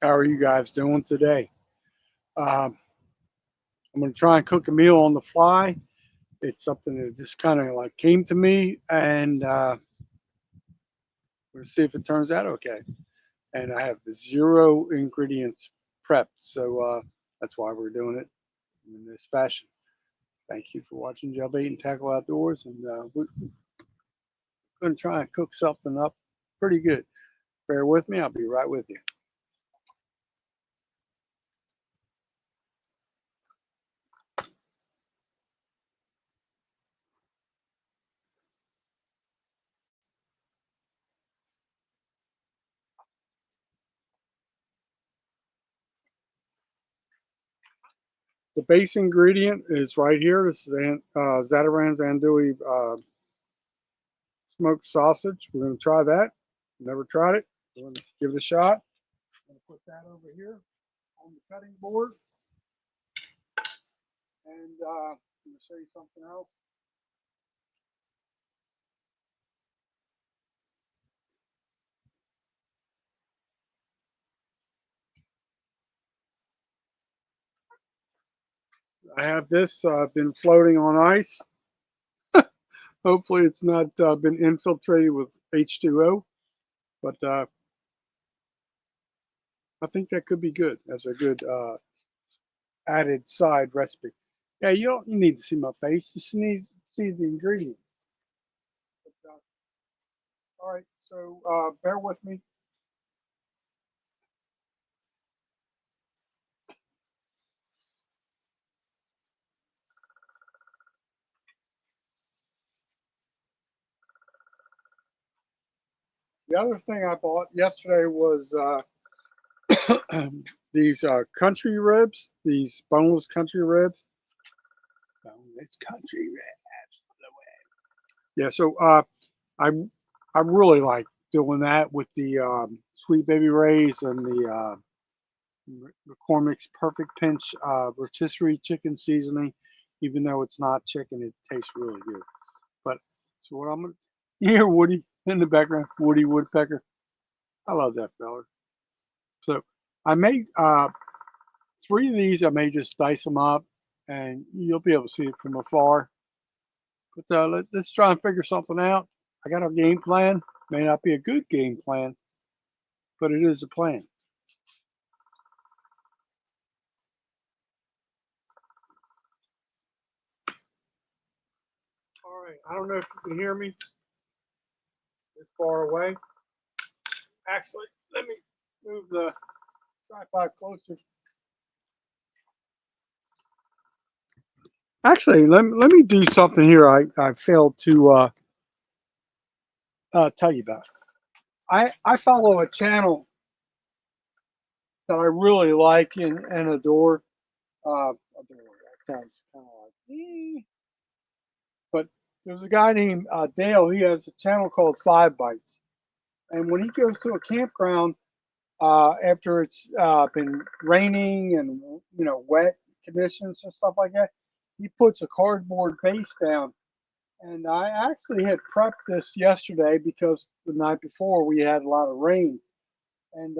How are you guys doing today? Um, I'm going to try and cook a meal on the fly. It's something that just kind of like came to me, and we'll see if it turns out okay. And I have zero ingredients prepped, so that's why we're doing it in this fashion. Thank you for watching Jailbait and Tackle Outdoors, and we're going to try and cook something up pretty good. Bear with me, I'll be right with you. The base ingredient is right here. This is Zatarain's Andouille smoked sausage. We're going to try that. Never tried it. We're going to give it a shot. I'm going to put that over here on the cutting board. And I'm going to show you something else. I have this been floating on ice. Hopefully, it's not been infiltrated with H2O, but I think that could be good as a good added side recipe. Yeah, you need to see my face. You just need to see the ingredients. But, all right, so bear with me. The other thing I bought yesterday was these country ribs, these boneless country ribs. Boneless country ribs. Yeah, so I I really like doing that with the Sweet Baby Ray's and the McCormick's Perfect Pinch rotisserie chicken seasoning. Even though it's not chicken, it tastes really good. But so what I'm gonna you hear Woody in the background, Woody Woodpecker. I love that fella. So I made three of these. I may just dice them up, and you'll be able to see it from afar. But let's try and figure something out. I got a game plan. May not be a good game plan, but it is a plan. All right. I don't know if you can hear me this far away. Actually, let me move the tripod closer. Actually, let me do something here I failed to tell you about. I follow a channel that I really like and adore. That sounds kind of like, but there's a guy named Dale. He has a channel called Five Bites, and when he goes to a campground after it's been raining and wet conditions and stuff like that, he puts a cardboard base down. And I actually had prepped this yesterday because the night before we had a lot of rain, and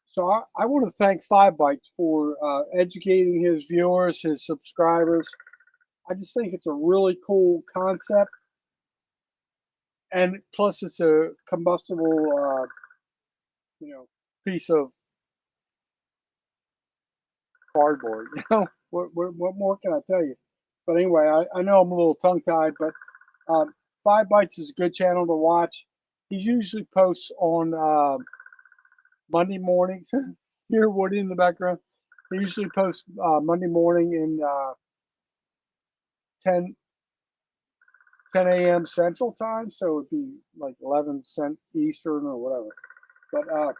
so I want to thank Five Bites for educating his viewers, his subscribers. I just think it's a really cool concept, and plus it's a combustible, you know, piece of cardboard. What more can I tell you? But anyway, I know I'm a little tongue tied, but Five Bites is a good channel to watch. He usually posts on Monday mornings. Hear Woody in the background. He usually posts Monday morning in 10 a.m. Central Time, so it'd be like 11 cent Eastern or whatever. But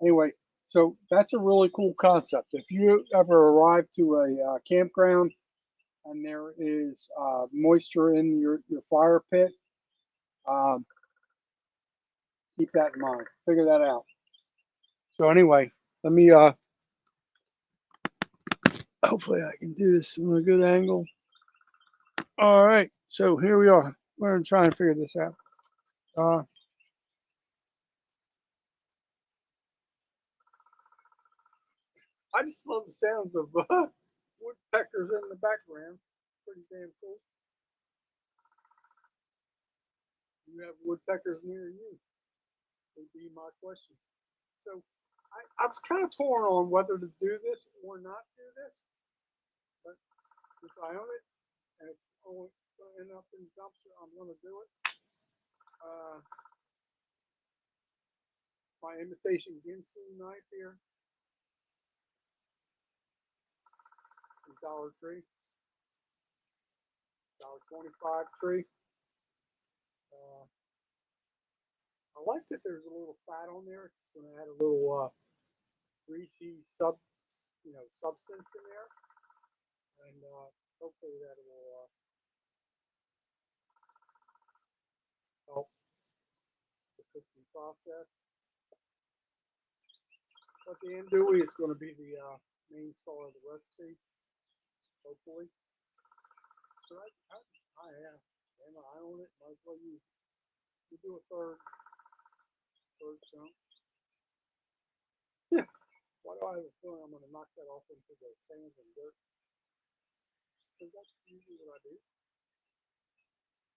anyway, so that's a really cool concept. If you ever arrive to a campground and there is moisture in your fire pit, um, keep that in mind. Figure that out. So anyway, let me. Hopefully, I can do this from a good angle. All right, so here we are. We're gonna try and figure this out. Uh, I just love the sounds of woodpeckers in the background. Pretty damn cool. You have woodpeckers near you? Would be my question. So I was kind of torn on whether to do this or not do this, but since I own it and it's only going to end up in the dumpster, I'm going to do it. Uh, my imitation Ginsu knife here from Dollar Tree, $1.25 tree. Uh, I like that there's a little fat on there. It's going to add a little greasy substance in there, and hopefully that will help the cooking process. But the andouille is going to be the main star of the recipe, hopefully. So I own it. Might as well use it. We do a third chunk. Yeah. Why do I have a feeling I'm going to knock that off into the sand and dirt? Because that's usually what I do.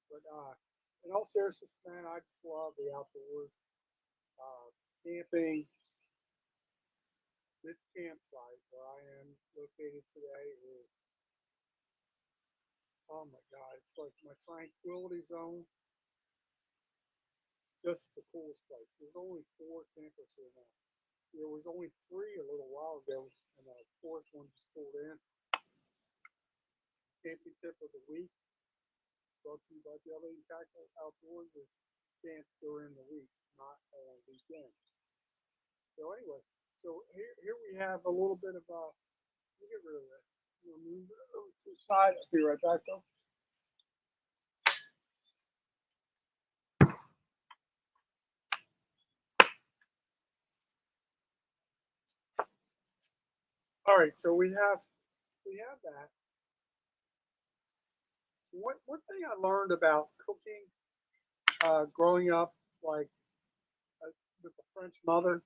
But in all seriousness, man, I just love the outdoors. Camping. This campsite where I am located today is, oh my God, it's like my tranquility zone. Just the coolest place. There's only 4 campers here now. There was only 3 a little while ago, and the 4th one just pulled in. Camping tip of the week, brought to you by Jelly and Tackle Outdoors, is camp during the week, not on weekends. So anyway, so here we have a little bit of let me get rid of this. We'll move it over to the side. I'll be right back though. All right, so we have that. One thing I learned about cooking, growing up, like with a French mother.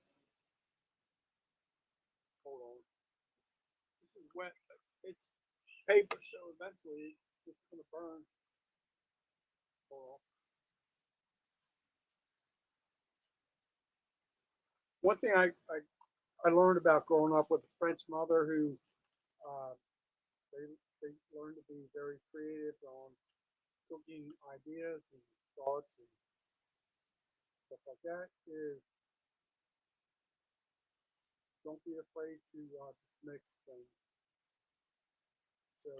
Hold on, this is wet. It's paper, so eventually it's gonna burn. Hold on. One thing I learned about growing up with a French mother who uh, they they learned to be very creative on cooking ideas and thoughts and stuff like that is don't be afraid to just mix things. So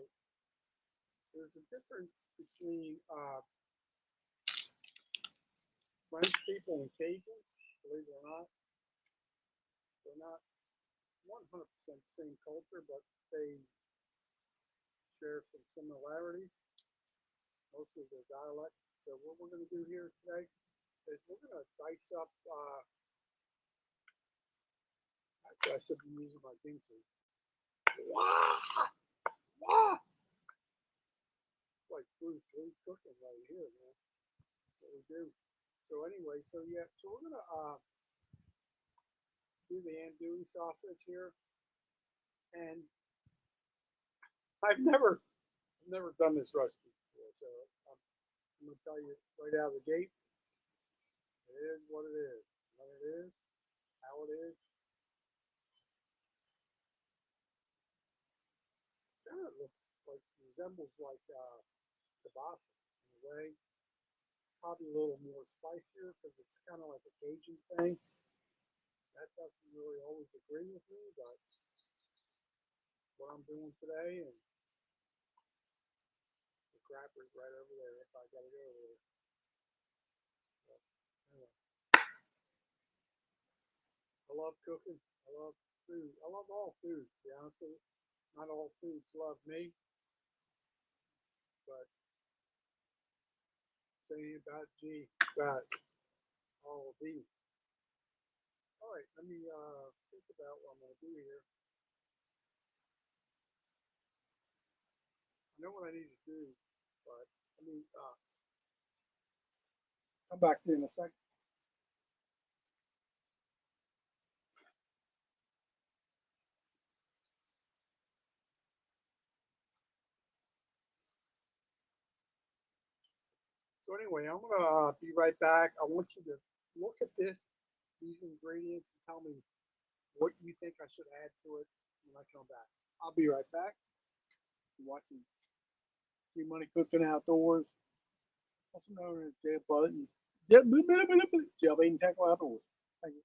there's a difference between French people and Cajuns. Believe it or not, they're not 100% the same culture, but they share some similarities, mostly their dialect. So what we're going to do here today is we're going to dice up. Actually, I should be using my Ginsu. Wow, wow! It's like Bruce Lee cooking right here, man. That's what we do. So anyway, so yeah, so we're gonna do the andouille sausage here, and I've never done this recipe before, so I'm gonna tell you right out of the gate, it is what it is, what it is, how it is. Kind of looks like resembles like kibasa in a way. Probably a little more spicier because it's kind of like a Cajun thing. That doesn't really always agree with me, but what I'm doing today, and the crapper's right over there if I gotta go over there. So, anyway, I love cooking. I love food. I love all food, to be honest with you. Not all foods love me, but saying about G, about all of these. All right, let me think about what I'm going to do here. I know what I need to do, but let me come back to you in a second. So anyway, I'm gonna be right back. I want you to look at these ingredients, and tell me what you think I should add to it when I come back. I'll be right back. You're watching Free Money Cooking Outdoors, also known as Jay Button. Jay Button Tackle Outdoors. Thank you.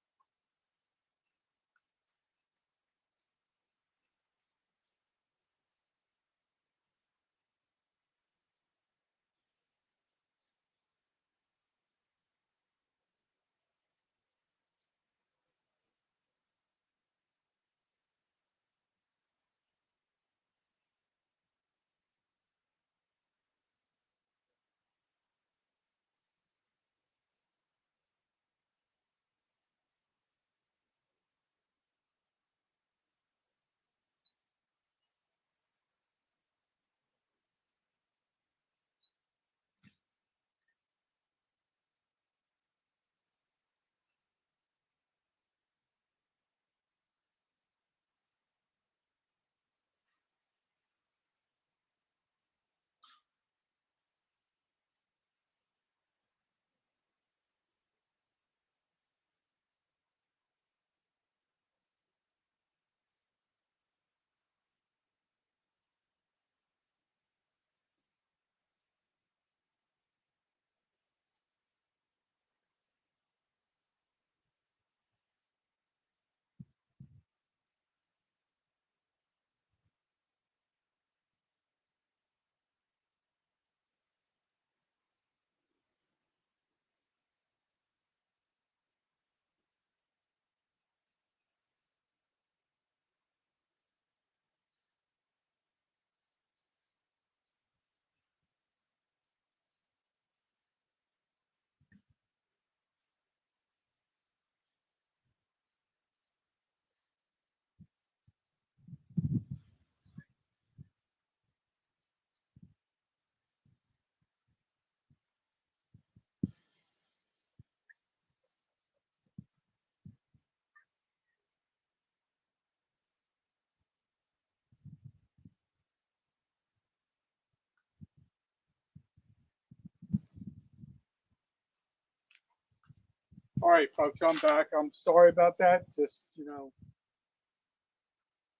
All right, folks, I'm back. I'm sorry about that. Just,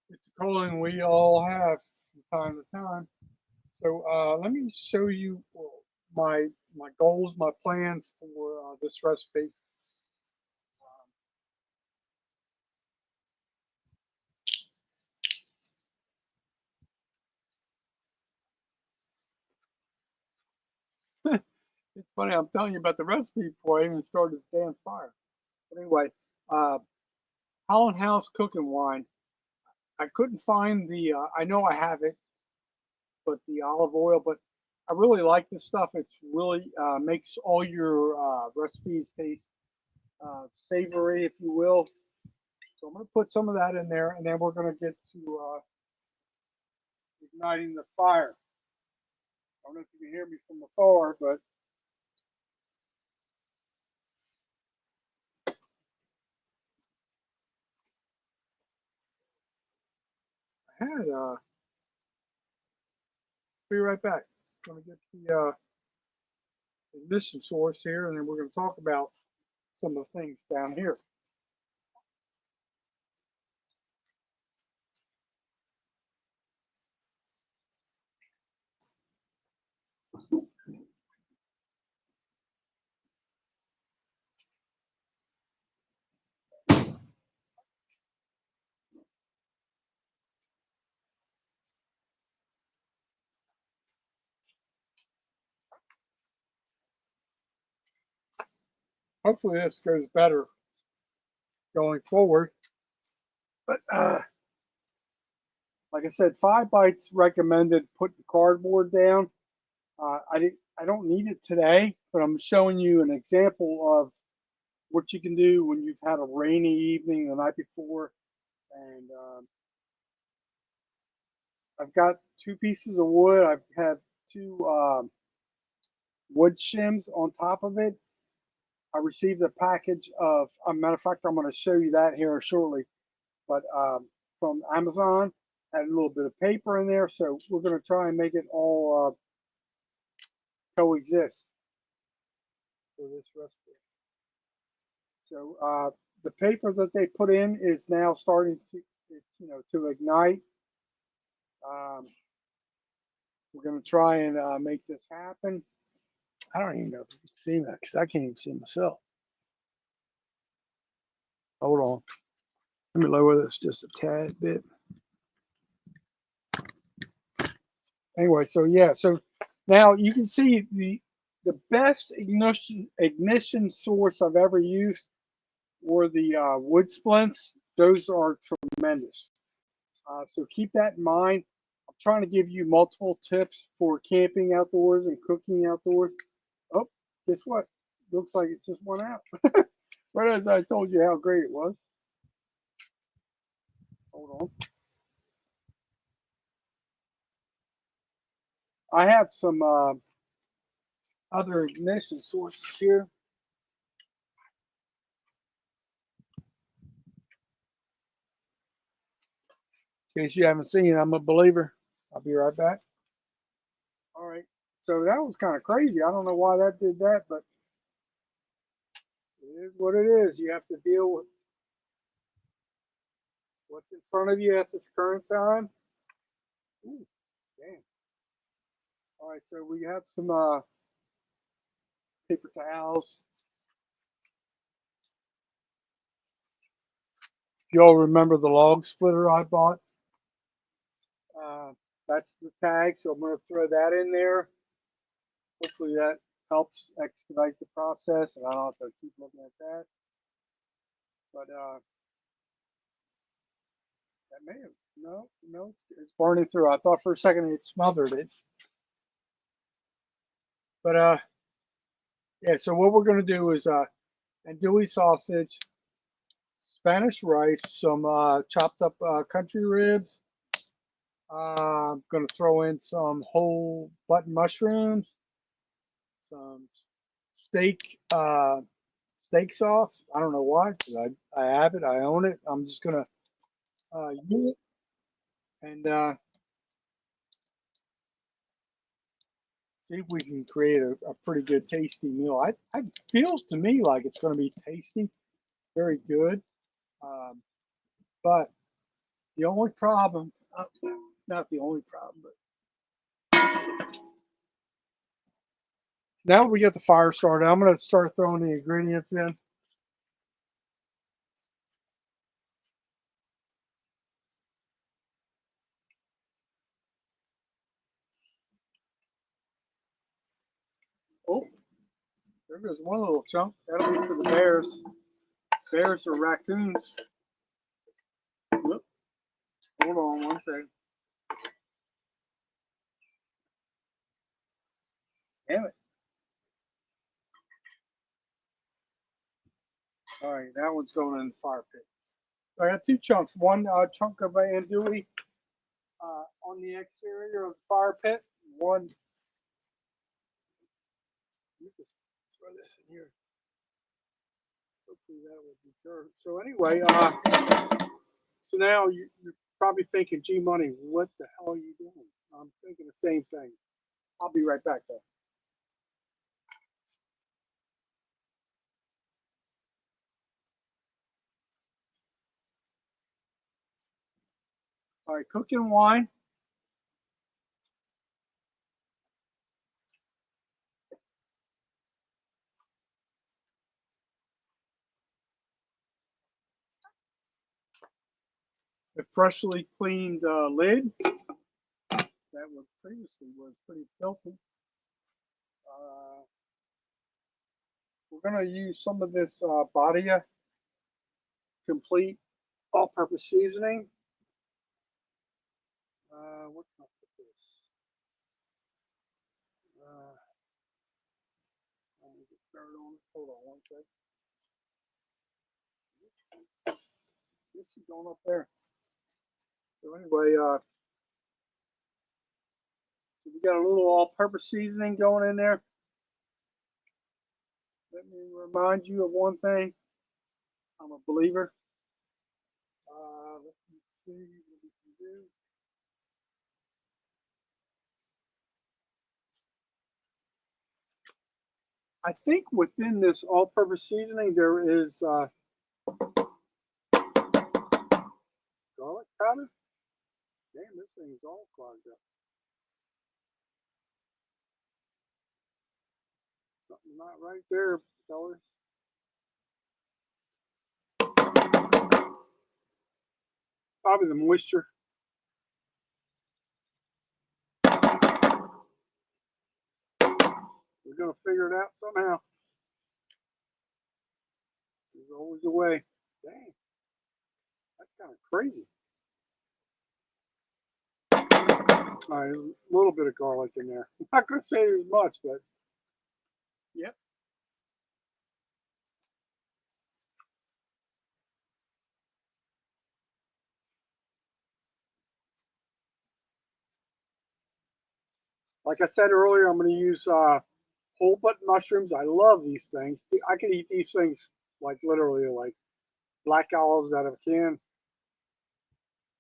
it's a calling we all have from time to time. So let me show you my goals, my plans for this recipe. It's funny, I'm telling you about the recipe before I even started the damn fire. But anyway, uh, Holland House cooking wine. I couldn't find the. I know I have it, but the olive oil. But I really like this stuff. It's really makes all your recipes taste savory, if you will. So I'm going to put some of that in there, and then we're going to get to igniting the fire. I don't know if you can hear me from afar, but I had. Be right back. I'm going to get the ignition source here, and then we're going to talk about some of the things down here. Hopefully, this goes better going forward. But like I said, 5 bites recommended. Put the cardboard down. I don't need it today, but I'm showing you an example of what you can do when you've had a rainy evening the night before. And I've got 2 pieces of wood. I have 2 wood shims on top of it. I received a package of, a matter of fact, I'm going to show you that here shortly, but from Amazon. Had a little bit of paper in there, so we're going to try and make it all coexist. for this recipe. So the paper that they put in is now starting to, to ignite. Um, we're going to try and make this happen. I don't even know if you can see that because I can't even see myself. Hold on. Let me lower this just a tad bit. Anyway, so yeah, so now you can see the best ignition source I've ever used were the wood splints. Those are tremendous. So keep that in mind. I'm trying to give you multiple tips for camping outdoors and cooking outdoors. Oh, guess what? Looks like it just went out. Right as I told you how great it was. Hold on. I have some other ignition sources here. In case you haven't seen, I'm a believer. I'll be right back. All right. So that was kind of crazy. I don't know why that did that, but it is what it is. You have to deal with what's in front of you at this current time. Ooh, damn. All right. So we have some paper towels. If y'all remember the log splitter I bought, uh, that's the tag. So I'm going to throw that in there. Hopefully that helps expedite the process, and I don't have to keep looking at that. But that may have no, it's burning through. I thought for a second it smothered it, but yeah. So what we're gonna do is andouille sausage, Spanish rice, some chopped up country ribs. I'm gonna throw in some whole button mushrooms, some steak steak sauce. I don't know why, 'cause I have it. I own it. I'm just gonna use it and see if we can create a pretty good tasty meal. It feels to me like it's going to be tasty, very good. Um, but the only problem, not the only problem, but now we get the fire started, I'm going to start throwing the ingredients in. Oh, there goes one little chunk. That'll be for the bears. Bears or raccoons. Whoop. Hold on one second. Damn it. All right, that one's going in the fire pit. So I got two chunks. One chunk of andouille on the exterior of the fire pit. One, let me just throw this in here. Hopefully that will deter. So anyway, so now you're probably thinking, gee, Money, what the hell are you doing? I'm thinking the same thing. I'll be right back though. All right, cooking wine. A freshly cleaned lid. That was previously was pretty filthy. Uh, we're gonna use some of this Badia complete all-purpose seasoning. What can I put this? Uh, get started on it. Hold on one second. This is going up there. So anyway, so we got a little all-purpose seasoning going in there. Let me remind you of one thing. I'm a believer. Let me see what we can do. I think within this all-purpose seasoning there is garlic powder. Damn, this thing's all clogged up. Something not right there, fellas. Probably the moisture. We're gonna figure it out somehow. There's always a way. Dang, that's kind of crazy. All right, there's a little bit of garlic in there. I'm not gonna say there's much, but yep. Like I said earlier, I'm gonna use whole button mushrooms. I love these things. I could eat these things like literally like black olives out of a can.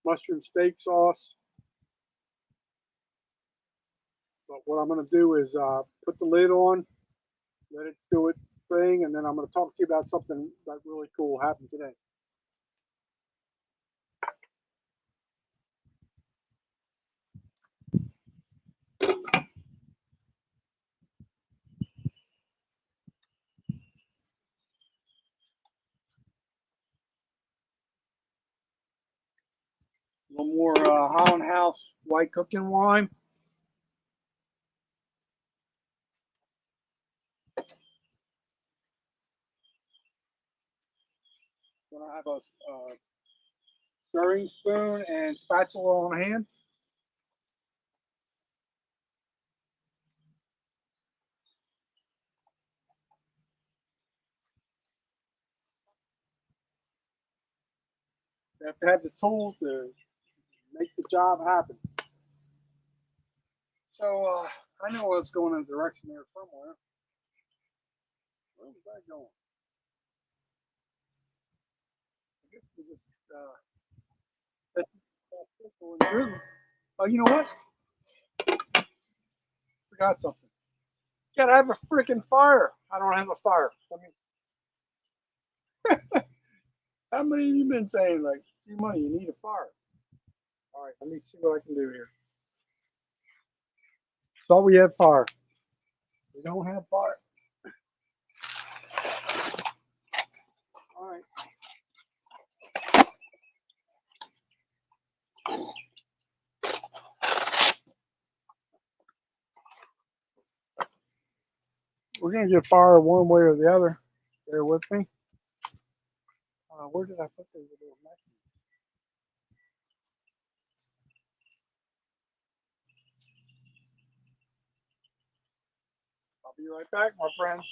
Mushroom steak sauce. But what I'm going to do is put the lid on, let it do its thing, and then I'm going to talk to you about something that really cool happened today. A little more Holland House white cooking wine. Then I have a stirring spoon and spatula on hand. You have to have the tools to make the job happen. So I know it's going in a direction there somewhere. Where was that going? I guess we just oh, you know what? Forgot something. You gotta have a freaking fire. I don't have a fire. I mean, how many of you been saying like, money, you need a fire? All right, let me see what I can do here. Thought we had fire. We don't have fire. All right. We're gonna get fire one way or the other. Bear with me. Where did I put those little matches? I'll be right back, my friends.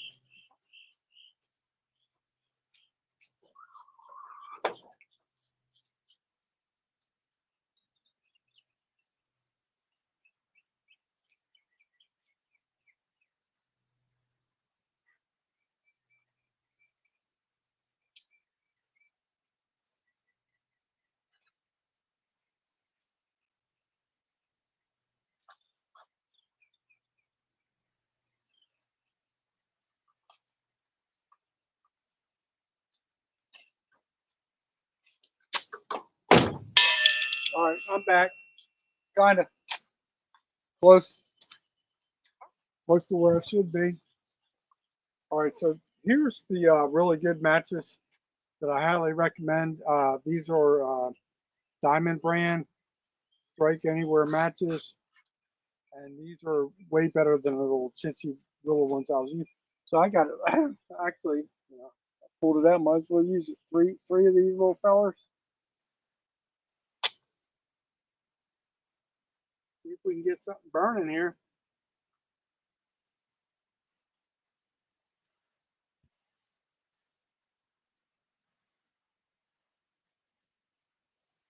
All right, I'm back. Kind of close, close to where I should be. All right, so here's the really good matches that I highly recommend. These are Diamond brand Strike Anywhere matches, and these are way better than the little chintzy little ones I was using. So I got it. Actually, I pulled it out. Might as well use it. Three of these little fellers. See if we can get something burning here.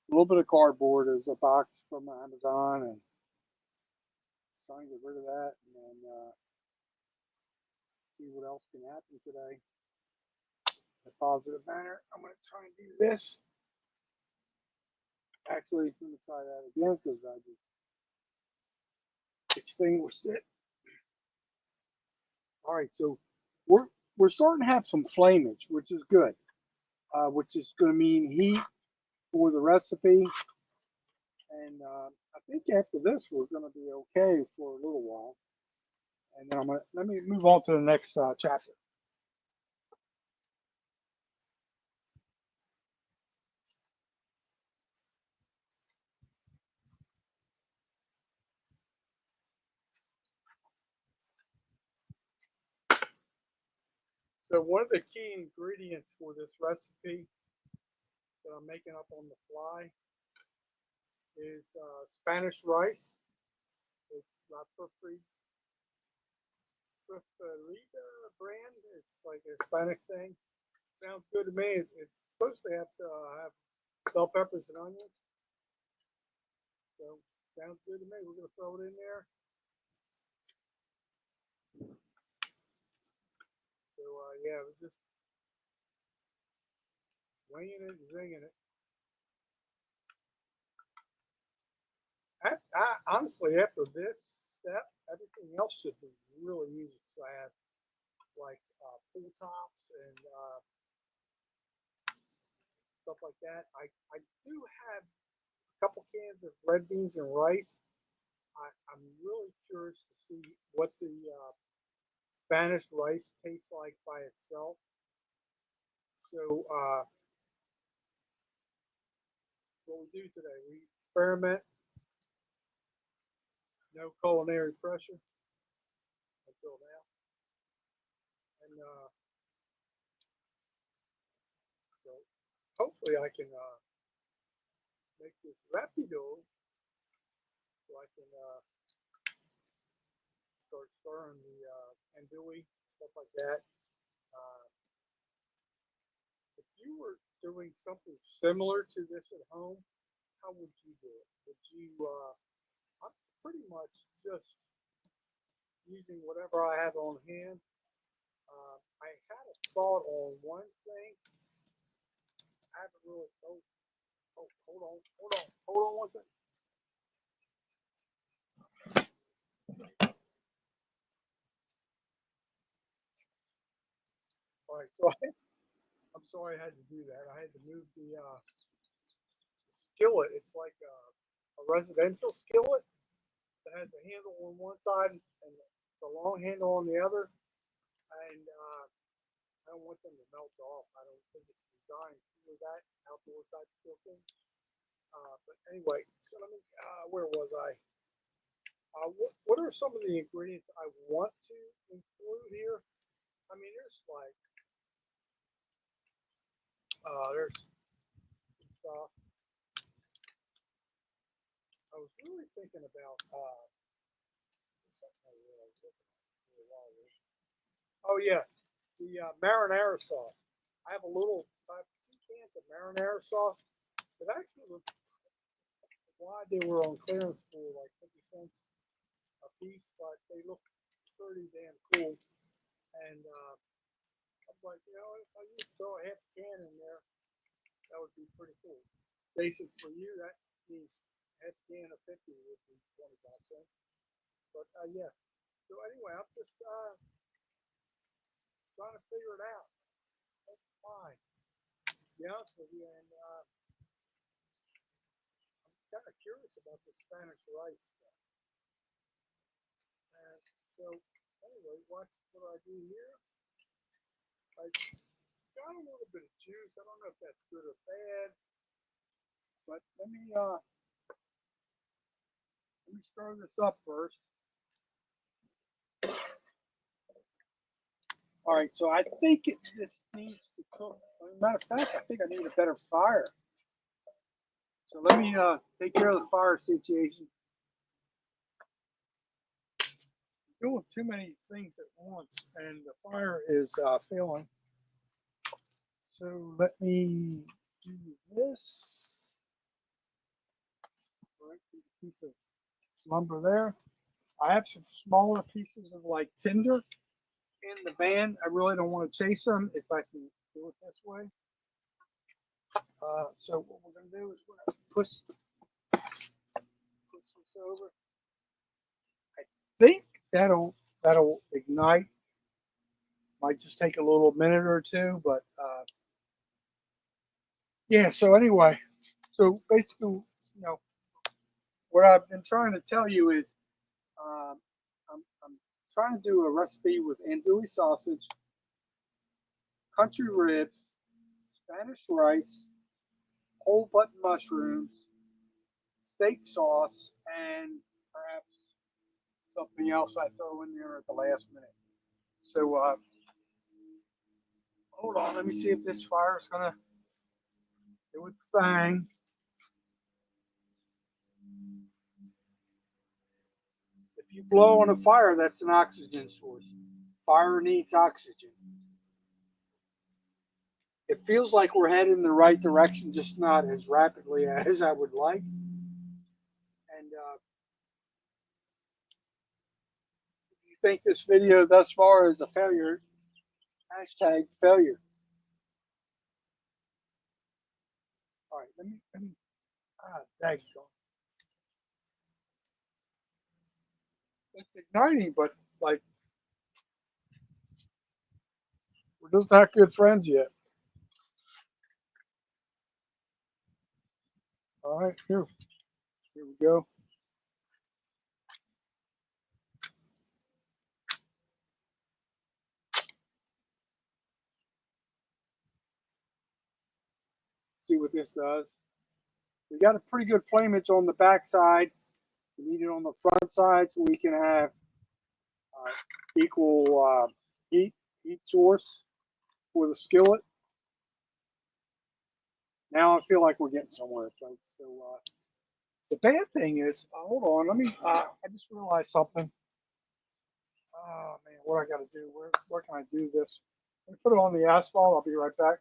A little bit of cardboard is a box from Amazon, and trying to get rid of that, and then see what else can happen today. A positive manner. I'm going to try and do this. Actually, I'm going to try that again because I just extinguished it. All right, so we're we're starting to have some flamage, which is good. Which is going to mean heat for the recipe. And I think after this, we're going to be okay for a little while. And then let me move on to the next chapter. So one of the key ingredients for this recipe that I'm making up on the fly is Spanish rice. It's La Preferida brand. It's like a Hispanic thing. Sounds good to me. It's supposed to have bell peppers and onions. So sounds good to me. We're gonna throw it in there. So yeah, we're just winging it and zinging it. Honestly, after this step, everything else should be really easy. So I have like pull tops and stuff like that. I do have a couple cans of red beans and rice. I'm really curious to see what the Spanish rice tastes like by itself. So what we do today, we experiment, no culinary pressure until now, and so hopefully I can make this rapido so I can start stirring the andouille, stuff like that. Uh, if you were doing something similar to this at home, how would you do it? Would you? I'm pretty much just using whatever I have on hand. I had a thought on one thing. I haven't really. Oh, hold on one second. All right, so I'm sorry I had to do that. I had to move the skillet. It's like a residential skillet that has a handle on one side and the long handle on the other. And I don't want them to melt off. I don't think it's designed for that outdoor type of cooking. But anyway, so let me. Where was I? What are some of the ingredients I want to include here? I mean, there's some stuff. I was really thinking about something I realized for a while. Oh yeah, the marinara sauce. I have 2 cans of marinara sauce. It actually looked why they were on clearance for like 50 cents a piece, but they look pretty damn cool. And I'm like, if I used to throw a half can in there, that would be pretty cool. Basic for you, that means half can of 50 would be 25 cents. But yeah. So anyway, I'm just trying to figure it out. That's fine. To be honest with you, and I'm kind of curious about the Spanish rice stuff. And so anyway, watch what I do here. I got a little bit of juice. I don't know if that's good or bad, but let me stir this up first. All right, so I think this needs to cook. As a matter of fact, I think I need a better fire. So let me take care of the fire situation. Doing too many things at once, and the fire is failing. So let me do this. All right, piece of lumber there. I have some smaller pieces of like tinder in the van. I really don't want to chase them if I can do it this way. So what we're going to do is we're going to push this over. I think that'll ignite. Might just take a little minute or two, but yeah. So anyway, so basically, what I've been trying to tell you is I'm trying to do a recipe with andouille sausage, country ribs, Spanish rice, whole button mushrooms, steak sauce, and perhaps something else I throw in there at the last minute. So hold on, let me see if this fire is gonna do its thing. If you blow on a fire, that's an oxygen source. Fire needs oxygen. It feels like we're heading in the right direction, just not as rapidly as I would like. And if you think this video thus far is a failure, hashtag failure. All right, let me there you go. It's igniting, but like we're just not good friends yet. All right, here we go. See what this does. We got a pretty good flameage on the back side. We need it on the front side so we can have uh, equal heat source for the skillet. Now I feel like we're getting somewhere, folks. So the bad thing is, hold on, let me. I just realized something. Oh man, what I got to do? Where can I do this? Let me put it on the asphalt. I'll be right back.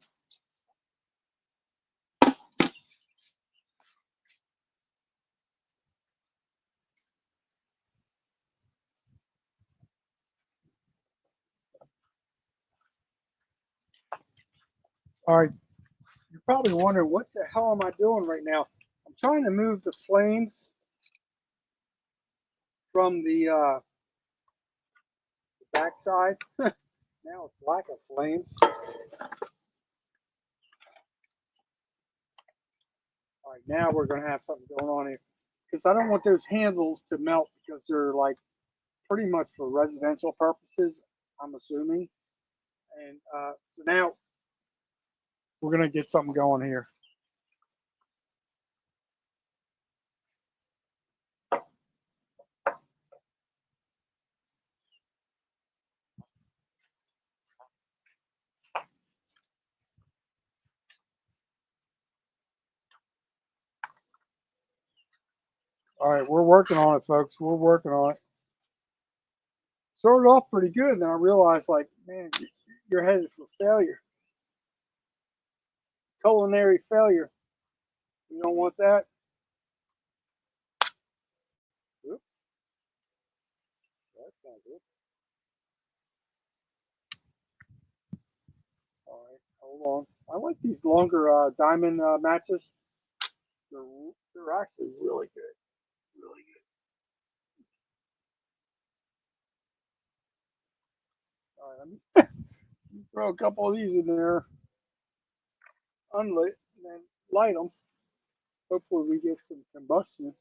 All right, you're probably wondering what the hell am I doing right now? I'm trying to move the flames from the backside. Now it's lack of flames. All right, now we're going to have something going on here because I don't want those handles to melt because they're like pretty much for residential purposes, I'm assuming. And so now we're going to get something going here. All right, we're working on it, folks. We're working on it. Started off pretty good, then I realized, like, man, you're headed for failure, culinary failure. You don't want that. Oops, that's not good. All right, hold on. I like these longer diamond matches. They're they're actually really good, really good. All right, let me throw a couple of these in there, unlit, and then light them. Hopefully, we get some combustion.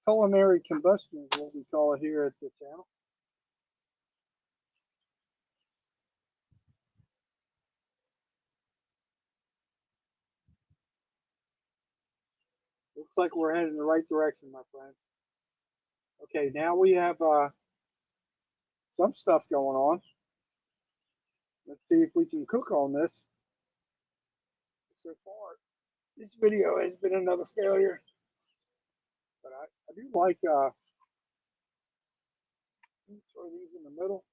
Culinary combustion is what we call it here at the channel. Looks like we're heading in the right direction, my friends. Okay, now we have some stuff going on. Let's see if we can cook on this. So far, this video has been another failure, but I do like, throw these in the middle.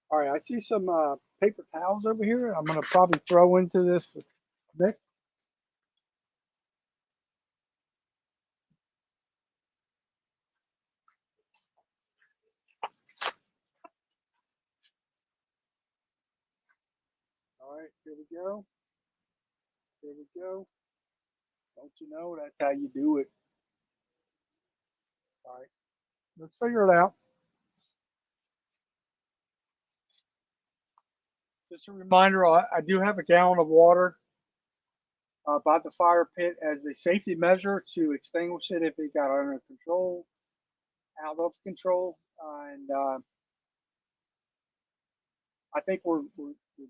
All right, I see some paper towels over here. I'm going to probably throw into this mix. All All right, here we go. Here we go. Don't you know that's how you do it? All right, let's figure it out. Just a reminder, I do have a gallon of water by the fire pit as a safety measure to extinguish it if it got under control, out of control. And I think we're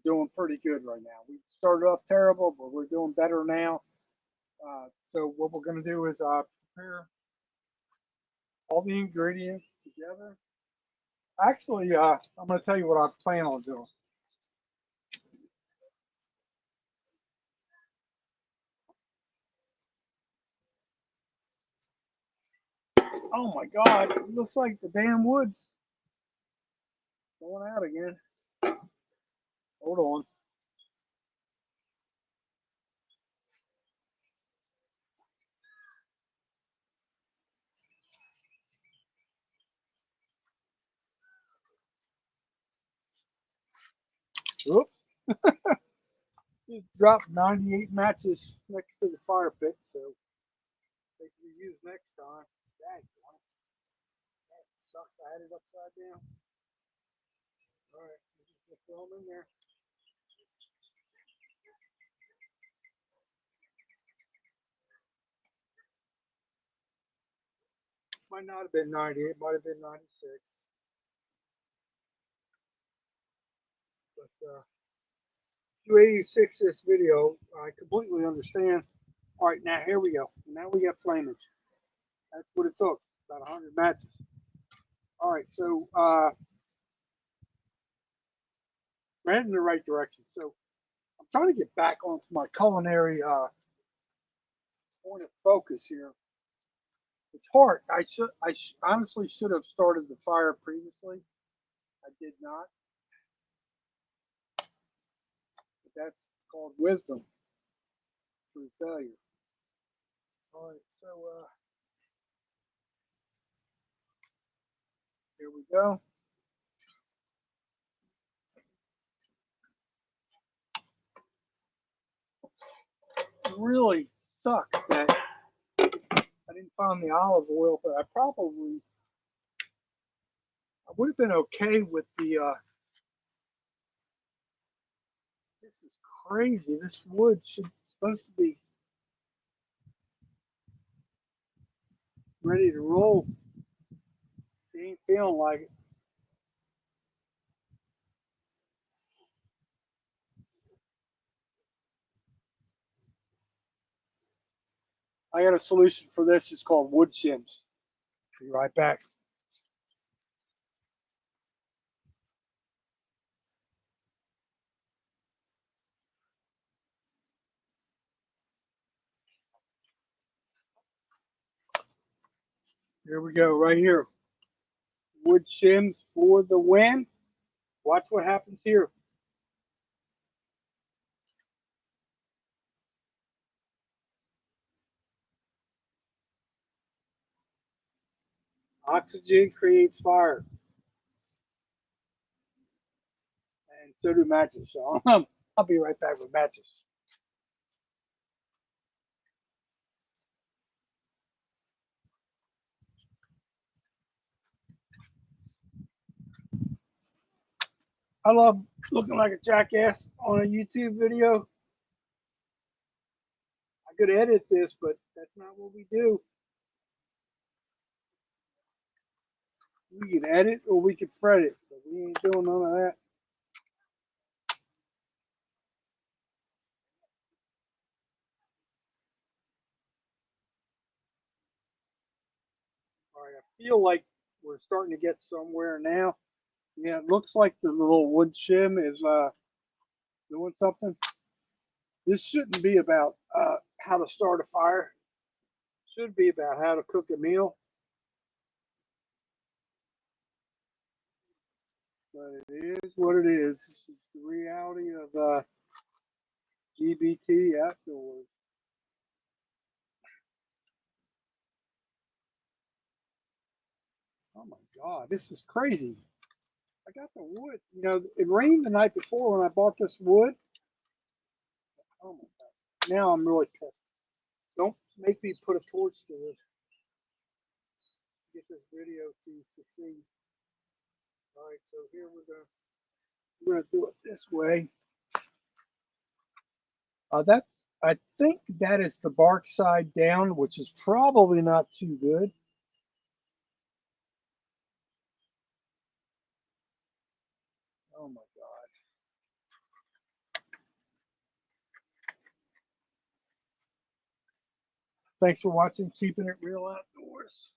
doing pretty good right now. We started off terrible, but we're doing better now. So what we're going to do is prepare all the ingredients together. Actually, I'm going to tell you what I plan on doing. Oh my God, it looks like the damn wood's going out again. Hold on. Oops. Just dropped 98 matches next to the fire pit, so they can be used next time. Dang, that sucks. I had it upside down. All right, just throw them in there. Might not have been 98, might have been 96. But 286 this video, I completely understand. All right, now here we go. Now we got flamage. That's what it took, about 100 matches. All right, so we're heading in the right direction. So I'm trying to get back onto my culinary point of focus here. It's hard. Honestly should have started the fire previously. I did not, but that's called wisdom through failure. All right, so here we go. It really sucks that I didn't find the olive oil, but I would have been okay with the. This is crazy. This wood should supposed to be ready to roll. It ain't feeling like it. I got a solution for this. It's called wood shims. Be right back. Here we go, right here. Wood shims for the win. Watch what happens here. Oxygen creates fire, and so do matches. So I'll be right back with matches. I love looking like a jackass on a YouTube video. I could edit this, but that's not what we do. We can edit or we can fret it, but we ain't doing none of that. All right, I feel like we're starting to get somewhere now. Yeah, it looks like the little wood shim is doing something. This shouldn't be about how to start a fire. It should be about how to cook a meal. But it is what it is. This is the reality of GBT afterwards. Oh my God, this is crazy. I got the wood. You know, it rained the night before when I bought this wood. Oh my god! Now I'm really pissed. Don't make me put a torch to this. Get this video to succeed. All right, so here we're gonna do it this way. That's I think that is the bark side down, which is probably not too good. Oh my god! Thanks for watching. Keeping it real outdoors.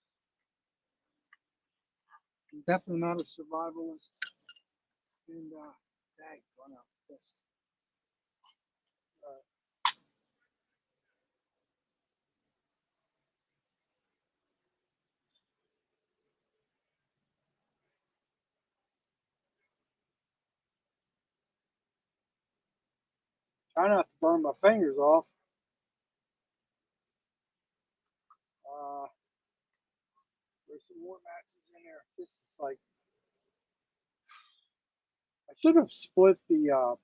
I'm definitely not a survivalist. And dang, run out pissed. Try not to burn my fingers off. Uh, there's some more matches in there. This is like I should have split the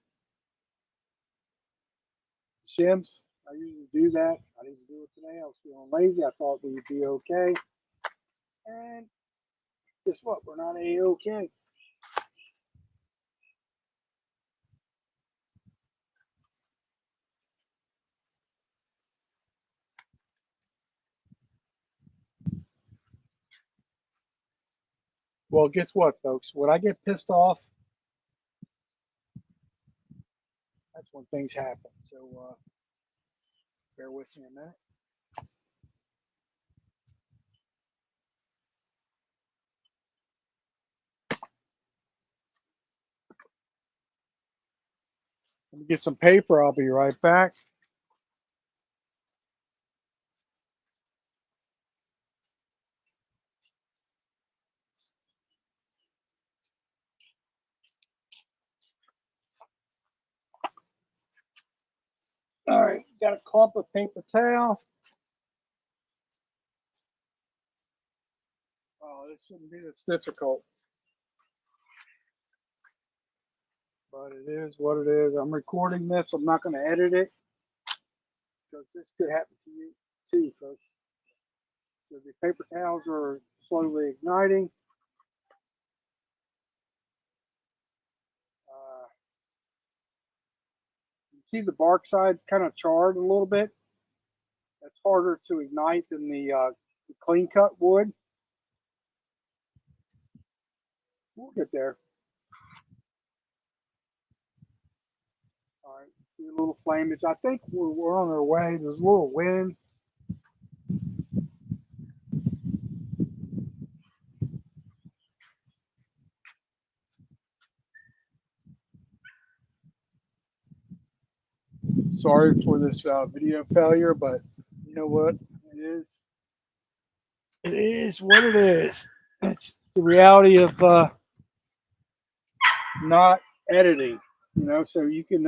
shims. I usually do that. I didn't do it today. I was feeling lazy. I thought we would be okay. And guess what? We're not a-okay. Well, guess what, folks? When I get pissed off, that's when things happen. So bear with me a minute. Let me get some paper. I'll be right back. All right, got a clump of paper towel. Oh, this shouldn't be this difficult, but it is what it is. I'm recording this. I'm not going to edit it because this could happen to you too, folks. So the paper towels are slowly igniting. You see the bark side's kind of charred a little bit. That's harder to ignite than the clean cut wood. We'll get there. All right, see a little flamage. I think we're on our way. There's a little wind. Sorry for this video failure, but you know what? It is. It is what it is. It's the reality of not editing. So you can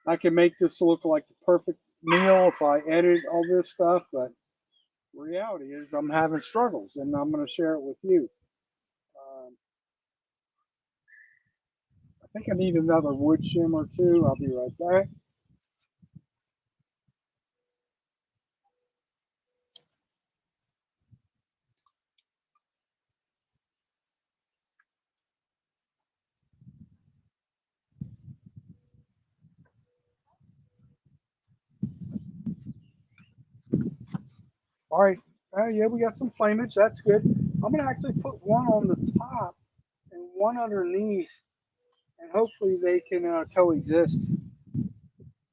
I can make this look like the perfect meal if I edit all this stuff, but reality is I'm having struggles, and I'm going to share it with you. Um, I think I need another wood shim or two. I'll be right back. All right. Yeah, we got some flamage. That's good. I'm going to actually put one on the top and one underneath, and hopefully they can coexist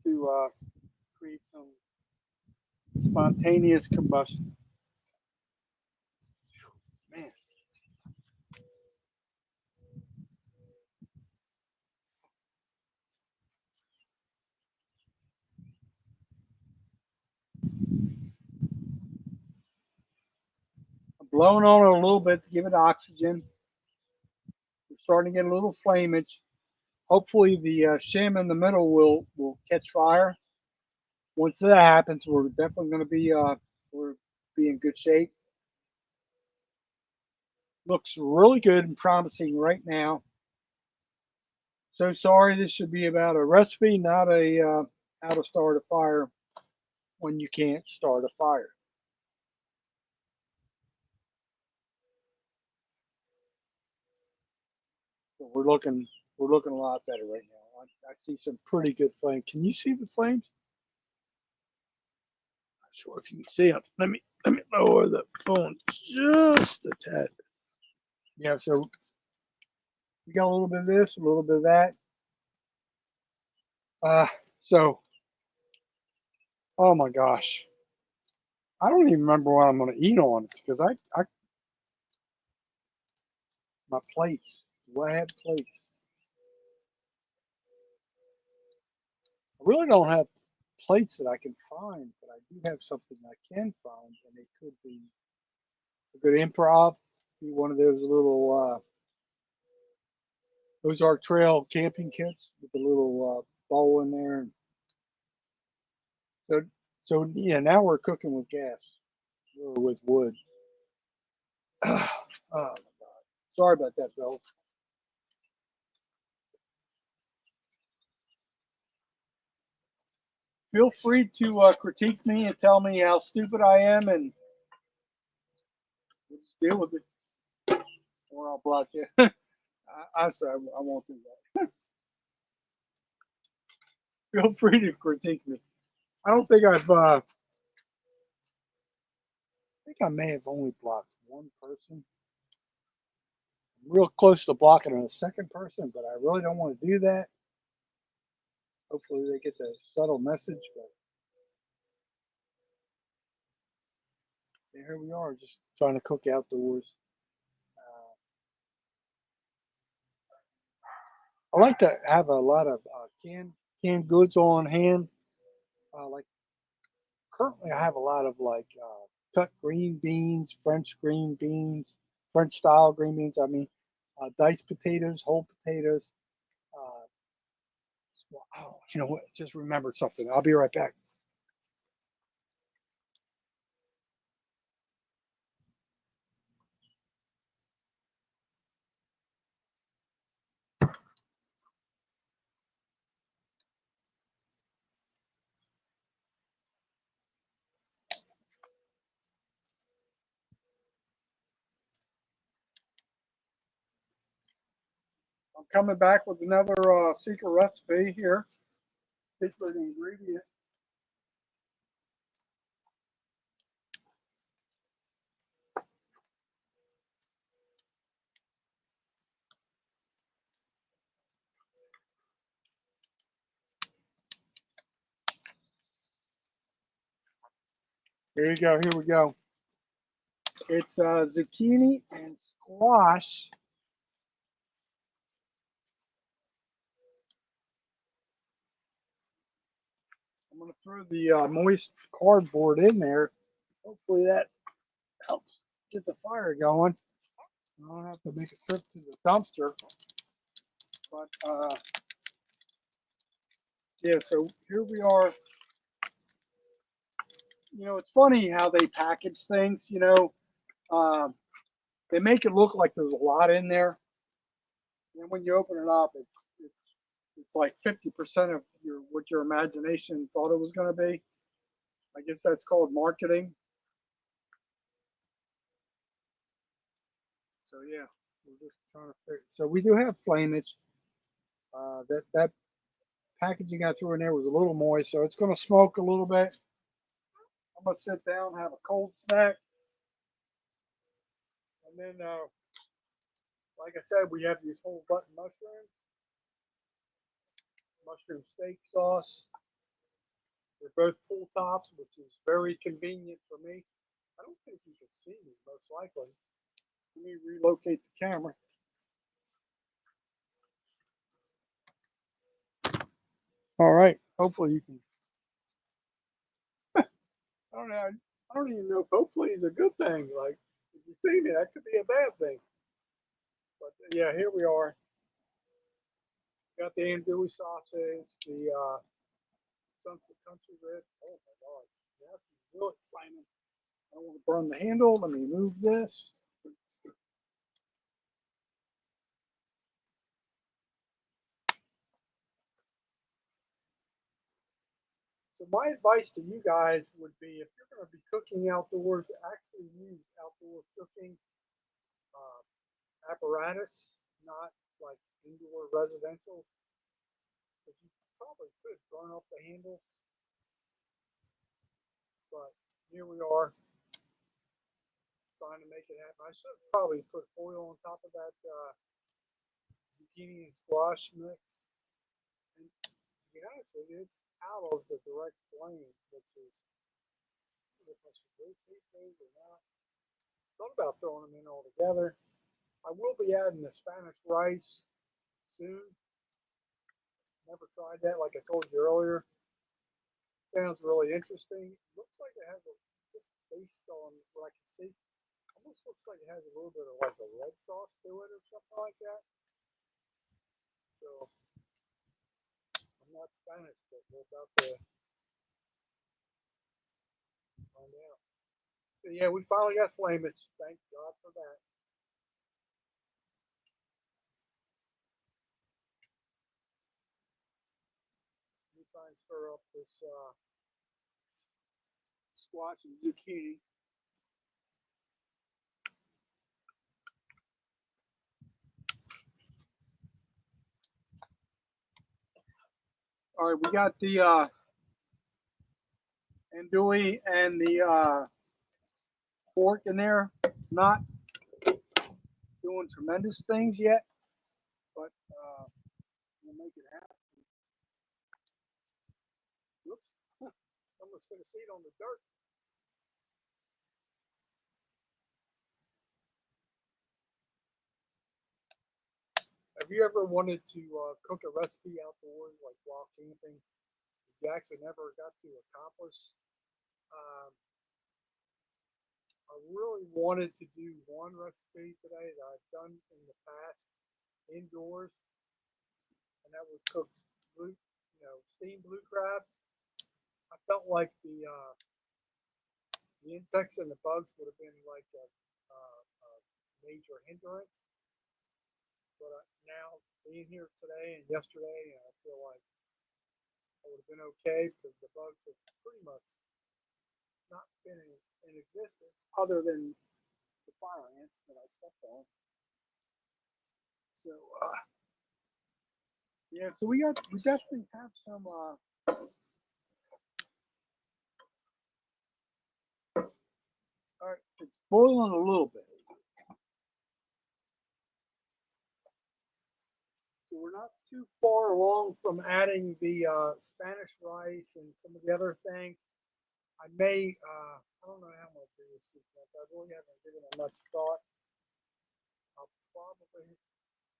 to create some spontaneous combustion. Man, I'm blowing on it a little bit to give it oxygen. We're starting to get a little flamage. Hopefully the shim in the middle will catch fire. Once that happens, we're definitely going to be in good shape. Looks really good and promising right now. So sorry, this should be about a recipe, not a how to start a fire when you can't start a fire. So we're looking a lot better right now. I see some pretty good flame. Can you see the flames? Not sure if you can see them. Let me lower the phone just a tad. Yeah, so we got a little bit of this, a little bit of that. Uh, so oh my gosh, I don't even remember what I'm going to eat on because I my plates. Do I have plates? I really don't have plates that I can find, but I do have something I can find, and it could be a good improv. Be one of those little Ozark Trail camping kits with a little bowl in there. And so, so yeah, now we're cooking with gas or with wood. Oh my God. Sorry about that, Bill. Feel free to critique me and tell me how stupid I am, and we'll just deal with it, or I'll block you. I say I won't do that. Feel free to critique me. I don't think I think I may have only blocked one person. I'm real close to blocking a second person, but I really don't want to do that. Hopefully they get the subtle message, but here we are, just trying to cook outdoors. I like to have a lot of canned goods on hand. Like currently, I have a lot of like cut green beans, French green beans, French style green beans. I mean, diced potatoes, whole potatoes. Uh, oh, you know what? Just remembered something. I'll be right back. I'm coming back with another secret recipe here. Secret ingredient. Here you go. Here we go. It's zucchini and squash. I'm going to throw the moist cardboard in there. Hopefully that helps get the fire going. I don't have to make a trip to the dumpster. But yeah, so here we are. You know, it's funny how they package things. Um, they make it look like there's a lot in there, and when you open it up, it's it's like 50% of what your imagination thought it was going to be. I guess that's called marketing. So yeah, we're just trying to figure. So we do have flamage. That packaging I threw in there was a little moist, so it's going to smoke a little bit. I'm gonna sit down, have a cold snack, and then, like I said, we have these whole button mushrooms, mushroom steak sauce. They're both pull tops, which is very convenient for me. I don't think you can see me, most likely. Let me relocate the camera. All right. Hopefully you can. I don't know. I don't even know if hopefully is a good thing. Like, if you see me, that could be a bad thing. But yeah, here we are. Got the andouille sausage, the sunset country red. Oh my god, that's really flaming. I don't want to burn the handle. Let me move this. my advice to you guys would be if you're going to be cooking outdoors, actually use outdoor cooking uh, apparatus, not like indoor residential, because you probably could burn up the handles. But here we are trying to make it happen. I should probably put oil on top of that zucchini and squash mix. And to be honest with you, it's out of the direct flame, which is I don't know if I should rotate those or not. Thought about throwing them in all together. I will be adding the Spanish rice soon. Never tried that, like I told you earlier. Sounds really interesting. Looks like it has a, just based on what I can see, almost looks like it has a little bit of like a red sauce to it or something like that. So I'm not Spanish, but we're about to find out. But yeah, we finally got flamage. Thank God for that. Let me try and stir up this squash and zucchini. All right, we got the andouille and the pork in there. Not doing tremendous things yet, but we'll make it happen. Whoops, almost put a seat on the dirt. Have you ever wanted to cook a recipe outdoors, like while camping? You actually never got to accomplish. Um, I really wanted to do one recipe today that I've done in the past indoors, and that was cook blue, steamed blue crabs. I felt like the insects and the bugs would have been like a major hindrance, but now being here today and yesterday, I feel like I would have been okay because the bugs have pretty much not been in existence other than the fire ants that I stepped on. So yeah, so we definitely have some. All right, it's boiling a little bit, so we're not too far along from adding the Spanish rice and some of the other things. I may, I don't know how I'm gonna do this sequence. I really haven't given it much thought. I'll probably,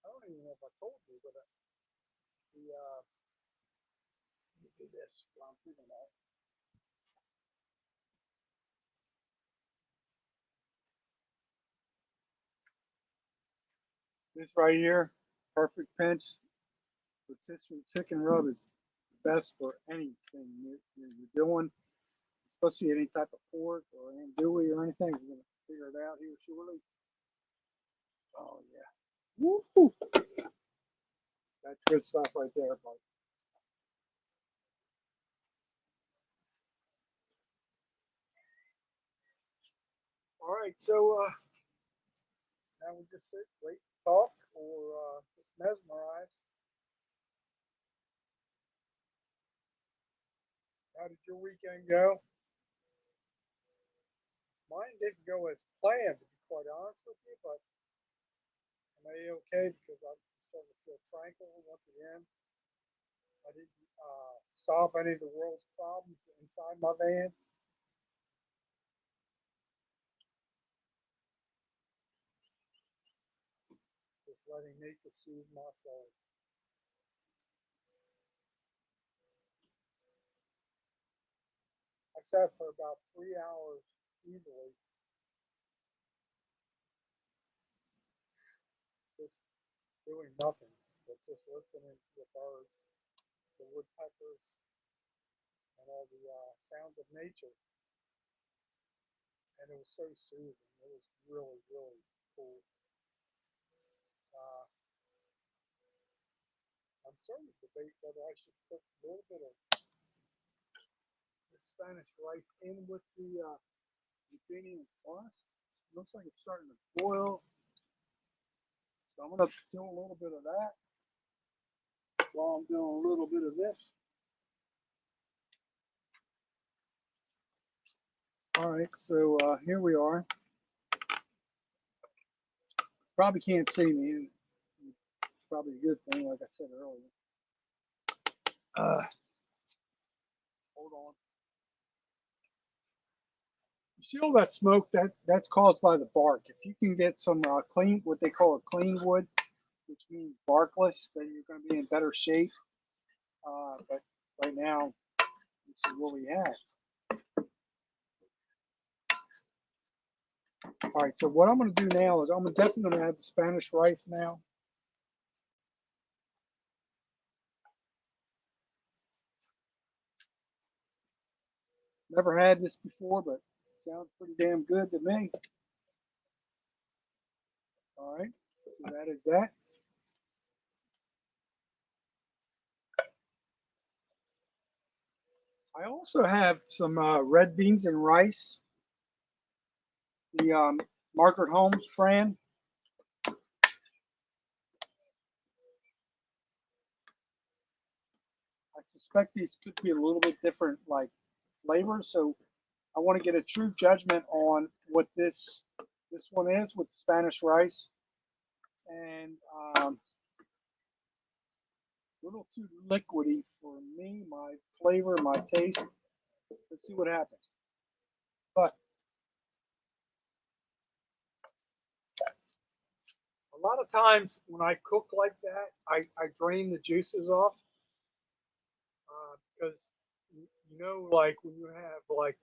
I don't even know if I told you, but let me do this while I'm thinking about it. This right here, perfect pinch. Rotisserie chicken rub is best for anything you're doing, especially any type of pork or andouille or anything. We're gonna figure it out here shortly. Oh yeah, woo! That's good stuff right there, bud. All right, so now we just sit, wait, talk, or just mesmerize. How did your weekend go? Mine didn't go as planned, to be quite honest with you, but I'm okay because I'm starting to feel tranquil once again. I didn't solve any of the world's problems inside my van. Just letting nature soothe my soul. I sat for about 3 hours easily, just doing nothing, but just listening to the birds, the woodpeckers, and all the sounds of nature. And it was so soothing. It was really, really cool. Uh, I'm starting to debate whether I should put a little bit of this Spanish rice in with the zucchini and squash. Looks like it's starting to boil. So I'm going to do a little bit of that while I'm doing a little bit of this. All right, so here we are. Probably can't see me. It's probably a good thing, like I said earlier. Hold on. You see all that smoke? That's caused by the bark. If you can get some clean, what they call a clean wood, which means barkless, then you're going to be in better shape. But right now, this is what we have. All right, so what I'm going to do now is I'm definitely going to add the Spanish rice now. Never had this before, but sounds pretty damn good to me. All right, so that is that. I also have some red beans and rice, the Margaret Holmes brand. I suspect these could be a little bit different, like flavors. So I want to get a true judgment on what this one is with Spanish rice, and a little too liquidy for me, my flavor, my taste. Let's see what happens. But a lot of times when I cook like that, I drain the juices off because you know, like when you have like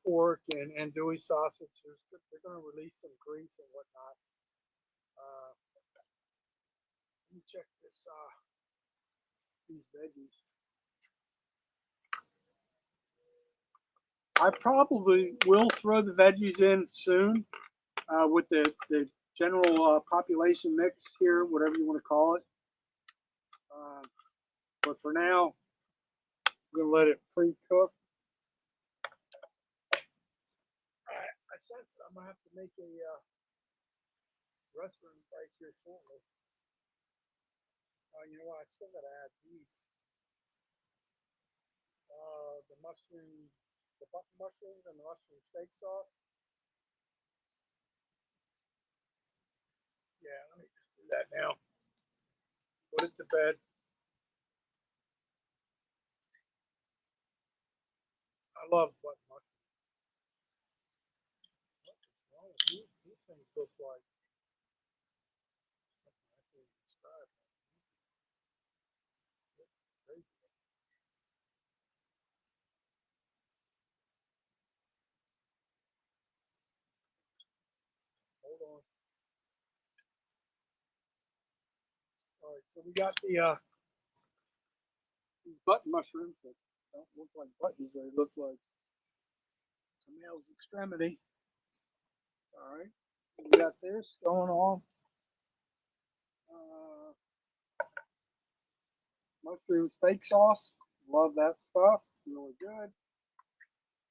pork and andouille sausages, they're going to release some grease and whatnot. Let me check this. These veggies. I probably will throw the veggies in soon with the general population mix here, whatever you want to call it. But for now, I'm going to let it pre-cook. I sense I'm going to have to make a restroom break here shortly. You know what? I still got to add these. The mushroom, the button mushrooms and the mushroom steak sauce. Yeah, let me just do that now. Put it to bed. I love button mushrooms. What is wrong with these? These things look like something I can't describe. Crazy. Hold on. All right, so we got the these button mushrooms that don't look like buttons; they look like a male's extremity. All right, we got this going on. Uh, Mushroom steak sauce. Love that stuff. Really good.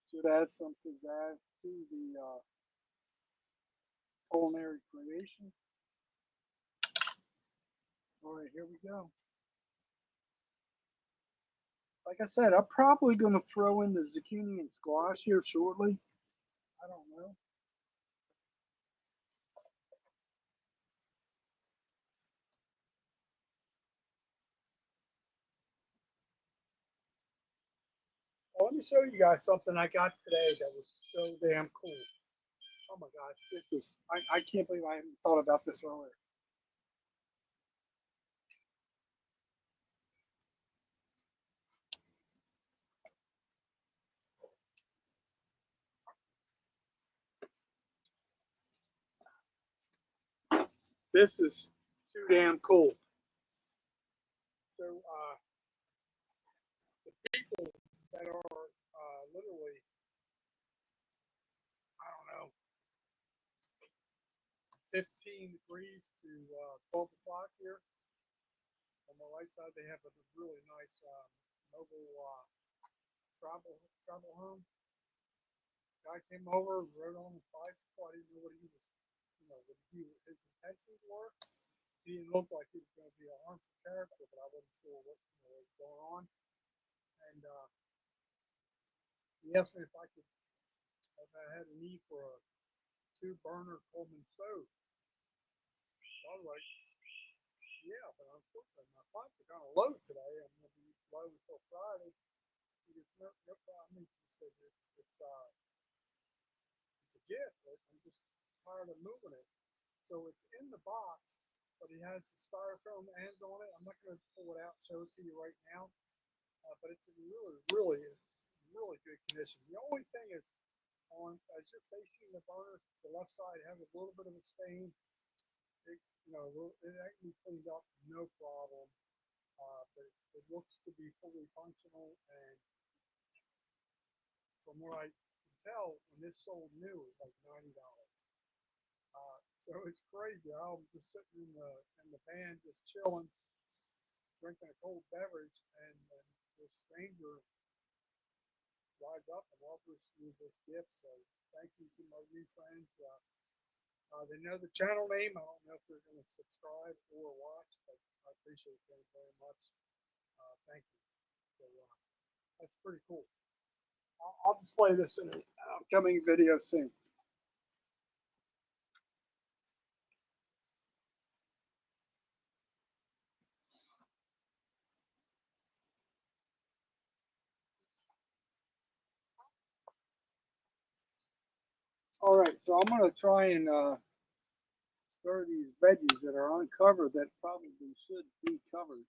Should add some pizzazz to the culinary creation. All right, here we go. Like I said, I'm probably going to throw in the zucchini and squash here shortly. I don't know. Well, let me show you guys something I got today that was so damn cool. Oh my gosh, this is, I can't believe I haven't thought about this earlier. This is too damn cool. So, people that are literally, I don't know, 15 degrees to 12 o'clock here. On the right side, they have a really nice mobile travel home. Guy came over, rode on his bicycle. I didn't know what he was, what his intentions were. He didn't look like he was going to be a harmful character, but I wasn't sure what was going on. And he asked me if I had a need for a 2-burner Coleman stove. So I was like, yeah, but unfortunately my funds are kind of low today. I'm going to be low until Friday. He goes, no problem. He said, it's a gift. I'm just tired of moving it. So it's in the box, but it has the styrofoam ends on it. I'm not going to pull it out and show it to you right now, but it's in really good condition. The only thing is, as you're facing the burners, the left side has a little bit of a stain. It can be cleaned up, no problem. But it looks to be fully functional, and from what I can tell, when this sold new, it was like $90. So it's crazy. I'm just sitting in the van, just chilling, drinking a cold beverage, and this stranger rides up and offers me this gift. So thank you to my new friends. They know the channel name. I don't know if they're going to subscribe or watch, but I appreciate them very much. Thank you. So that's pretty cool. I'll display this in an upcoming video soon. All right, so I'm going to try and stir these veggies that are uncovered that probably should be covered.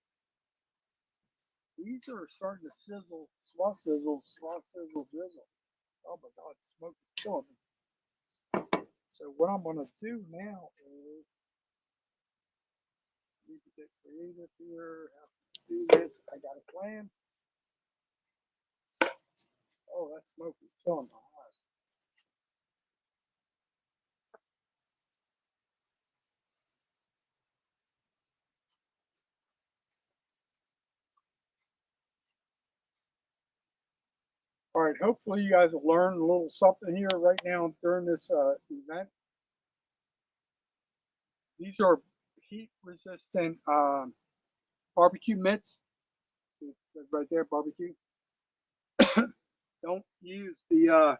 These are starting to sizzle, sizzle, drizzle. Oh my God, the smoke is killing me. So what I'm going to do now is need to get creative here. How to do this? I got a plan. Oh, that smoke is killing my eyes. All right, hopefully you guys will learn a little something here right now during this event. These are heat resistant barbecue mitts. It says right there, barbecue. Don't use the,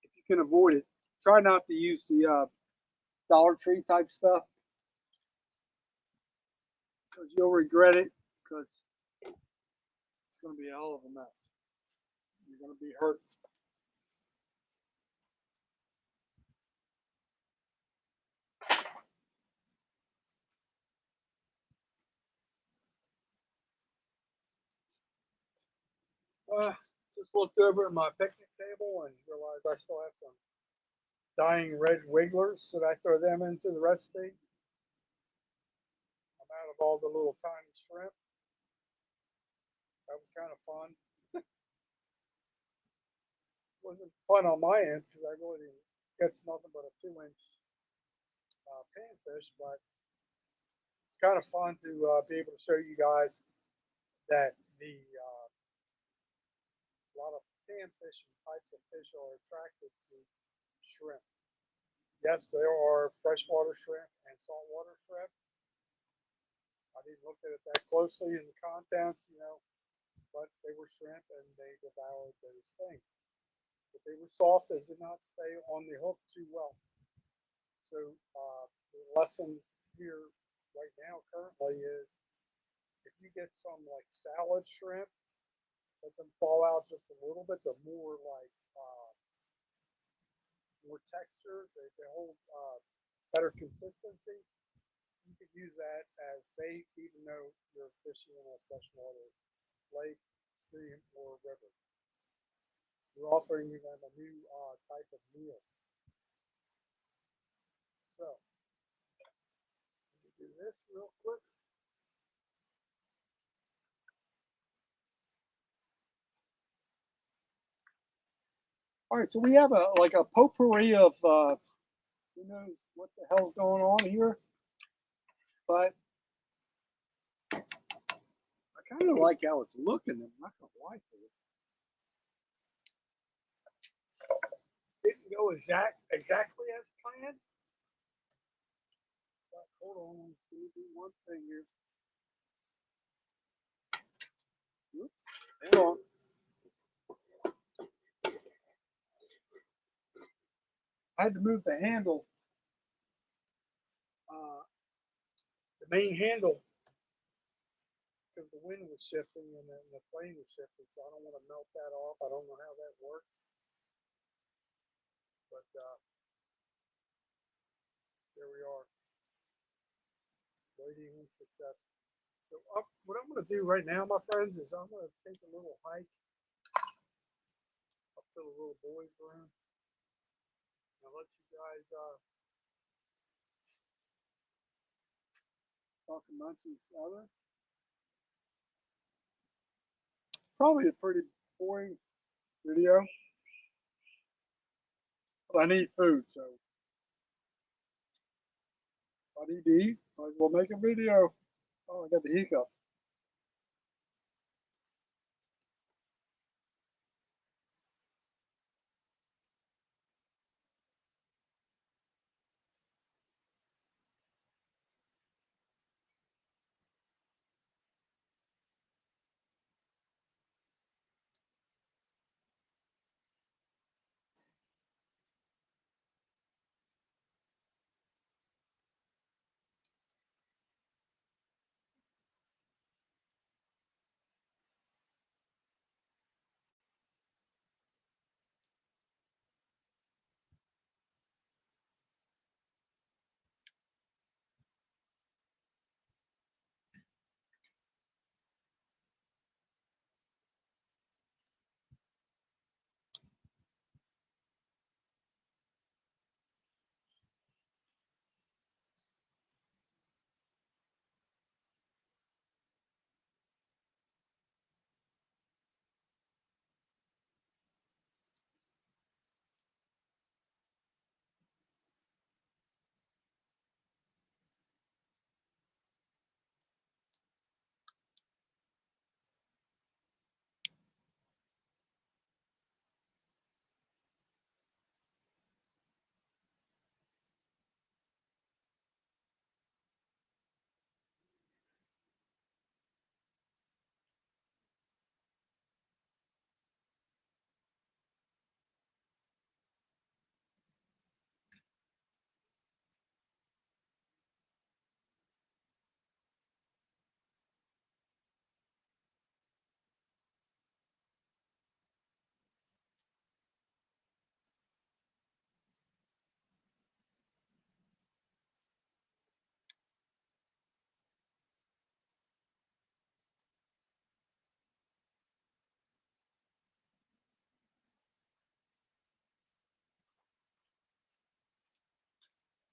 if you can avoid it, try not to use the Dollar Tree type stuff, because you'll regret it, because it's going to be a hell of a mess. You're going to be hurt. Just looked over at my picnic table and realized I still have some dying red wigglers. Should I throw them into the recipe? I'm out of all the little tiny shrimp. That was kind of fun. It wasn't fun on my end because I really didn't catch nothing but a 2-inch panfish, but it's kind of fun to be able to show you guys that a lot of panfish and types of fish are attracted to shrimp. Yes, there are freshwater shrimp and saltwater shrimp. I didn't look at it that closely in the contents, but they were shrimp and they devoured those things. But they were soft and did not stay on the hook too well. So the lesson here right now currently is if you get some like salad shrimp, let them fall out just a little bit. They're more like more texture. They hold better consistency. You could use that as bait, even though you're fishing in a freshwater lake, stream, or river. You're offering them a new type of meal. So, let me do this real quick. All right, so we have a potpourri of who knows what the hell's going on here, but I kind of like how it's looking. I'm not gonna lie to you. Didn't go exactly as planned. But hold on, let me do one thing here. Oops, hang on. I had to move the handle, uh, the main handle, because the wind was shifting and the plane was shifting. So I don't want to melt that off. I don't know how that works, but there we are, waiting on success. So what I'm going to do right now, my friends, is I'm going to take a little hike up to the little boys' room. I'll let you guys talk amongst each other. Probably a pretty boring video, but I need food, so if I need to eat, might as well make a video. Oh, I got the hiccups.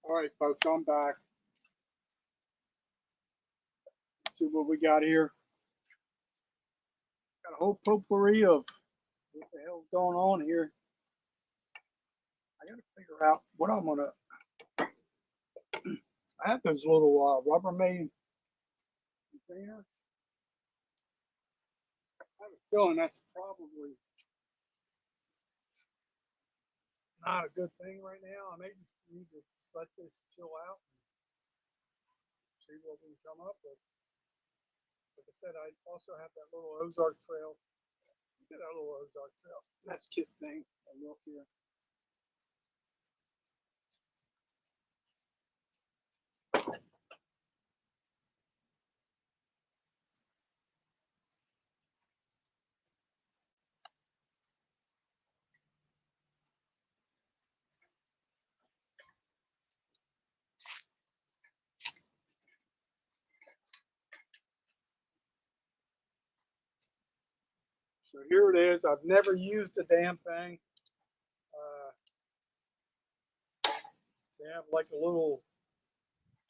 All right, folks, I'm back. Let's see what we got here. Got a whole potpourri of what the hell's going on here. I got to figure out what I'm gonna. I have those little Rubbermaid containers. I have a feeling that's probably not a good thing right now. I may just need to let this chill out and see what we can come up with. Like I said, I also have that little Ozark Trail. Look at that little Ozark Trail. That's kit thing. I look here. So here it is. I've never used the damn thing. Uh, they have like a little,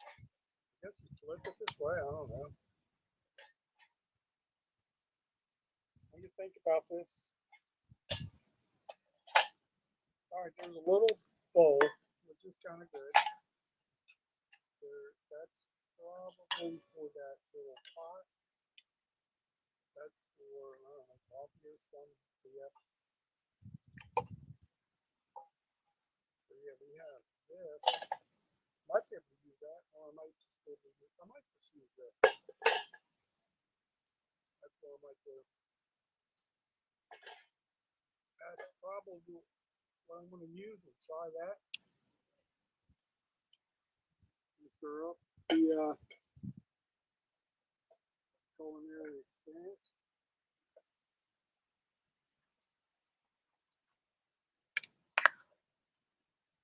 I guess you flip it this way. I don't know. What do you think about this? All right, there's a little bowl, which is kind of good. That's probably for that little pot. That's for, I don't know, coffee or some. Yeah. So yeah, we have this. Might be able to use that, or I might just be able to use, I might just use this. That's what I might do. That's probably what I'm going to use and try that. Stir up the culinary experience.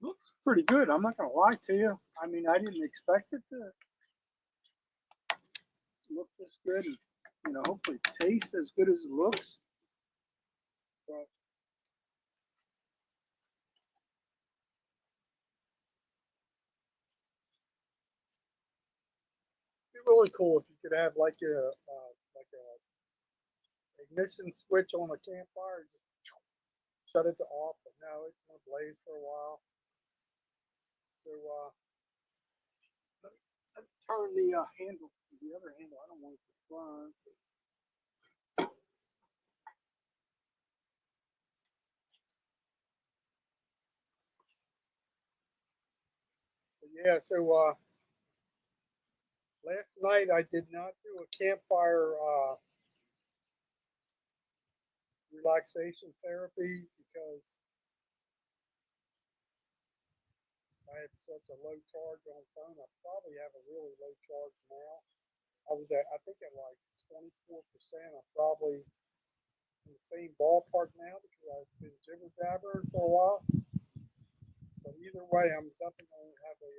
Looks pretty good. I'm not going to lie to you. I mean, I didn't expect it to look this good and, hopefully taste as good as it looks. But it'd be really cool if you could have like a ignition switch on a campfire, just shut it to off. But no, it's gonna blaze for a while. So let me turn the handle to the other handle. I don't want it to burn. But yeah, so last night I did not do a campfire relaxation therapy because I had such a low charge on the phone. I probably have a really low charge now. I think at like 24%. I'm probably in the same ballpark now because I've been jibber jabbering for a while. But either way, I'm definitely going to have a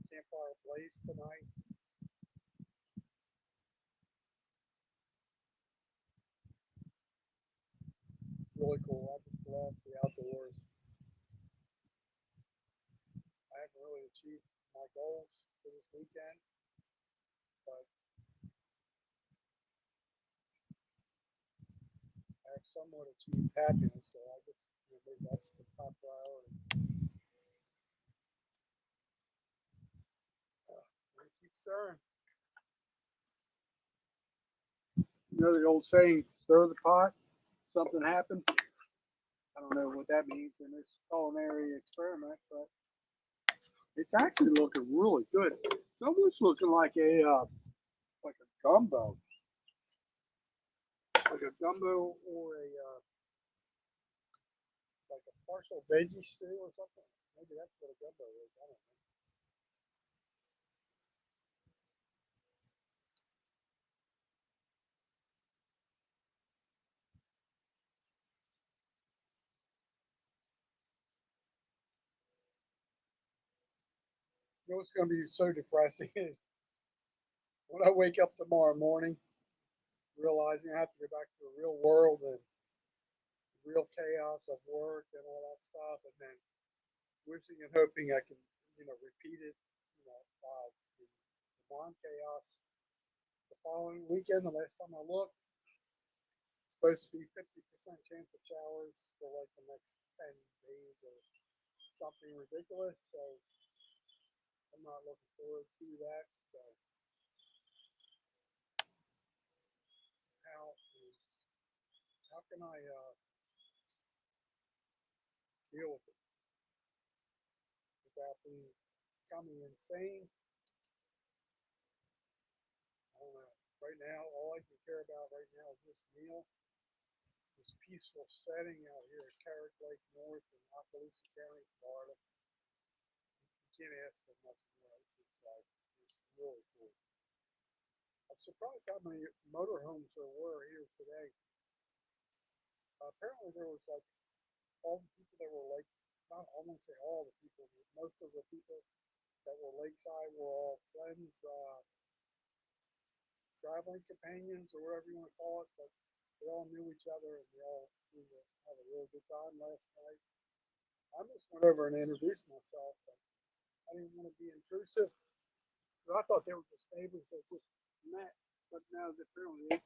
campfire blaze tonight. Really cool. I just love the outdoors. I haven't really achieved my goals for this weekend, but I have somewhat achieved happiness. So I just maybe that's the top priority. And keep stirring. You know the old saying, stir the pot, something happens. I don't know what that means in this culinary experiment, but it's actually looking really good. It's almost looking like a gumbo, like a gumbo or a like a partial veggie stew or something. Maybe that's what a gumbo is. I don't know. You know what's going to be so depressing is when I wake up tomorrow morning, realizing I have to go back to the real world and real chaos of work and all that stuff, and then wishing and hoping I can, repeat it, the non-chaos the following weekend. The last time I looked, it's supposed to be 50% chance of showers for like the next 10 days or something ridiculous. So I'm not looking forward to that. So how how can I deal with it without becoming insane? I don't know. Right now, all I can care about right now is this meal, this peaceful setting out here at Carrick Lake North in Okaloosa County, Florida. You can't ask for much more. It's just like it's really cool. I'm surprised how many motorhomes there were here today. Apparently, there was like all the people that were like, not I won't say all the people, but most of the people that were lakeside were all friends, traveling companions, or whatever you want to call it. But they all knew each other and they all seemed to have a really good time last night. I just went over and introduced myself. But I didn't want to be intrusive. But I thought they were just neighbors that just met. But now apparently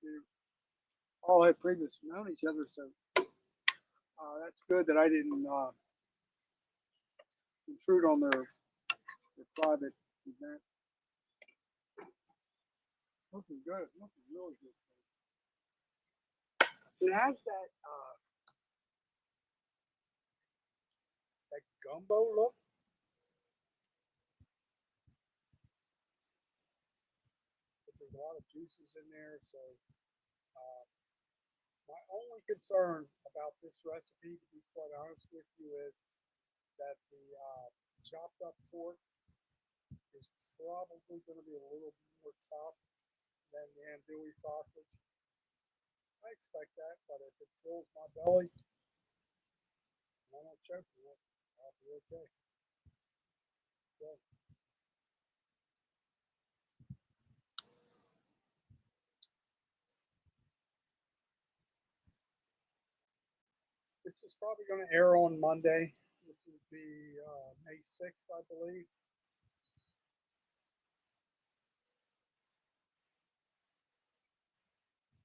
they all had previously known each other. So that's good that I didn't intrude on their private event. Looking good. Looking really good. It has that gumbo look, but there's a lot of juices in there. So uh, my only concern about this recipe, to be quite honest with you, is that the chopped up pork is probably going to be a little more tough than the andouille sausage. I expect that, but if it fills my belly and I don't choke on it, I'll be okay. So this is probably going to air on Monday. This is the May 6th, I believe.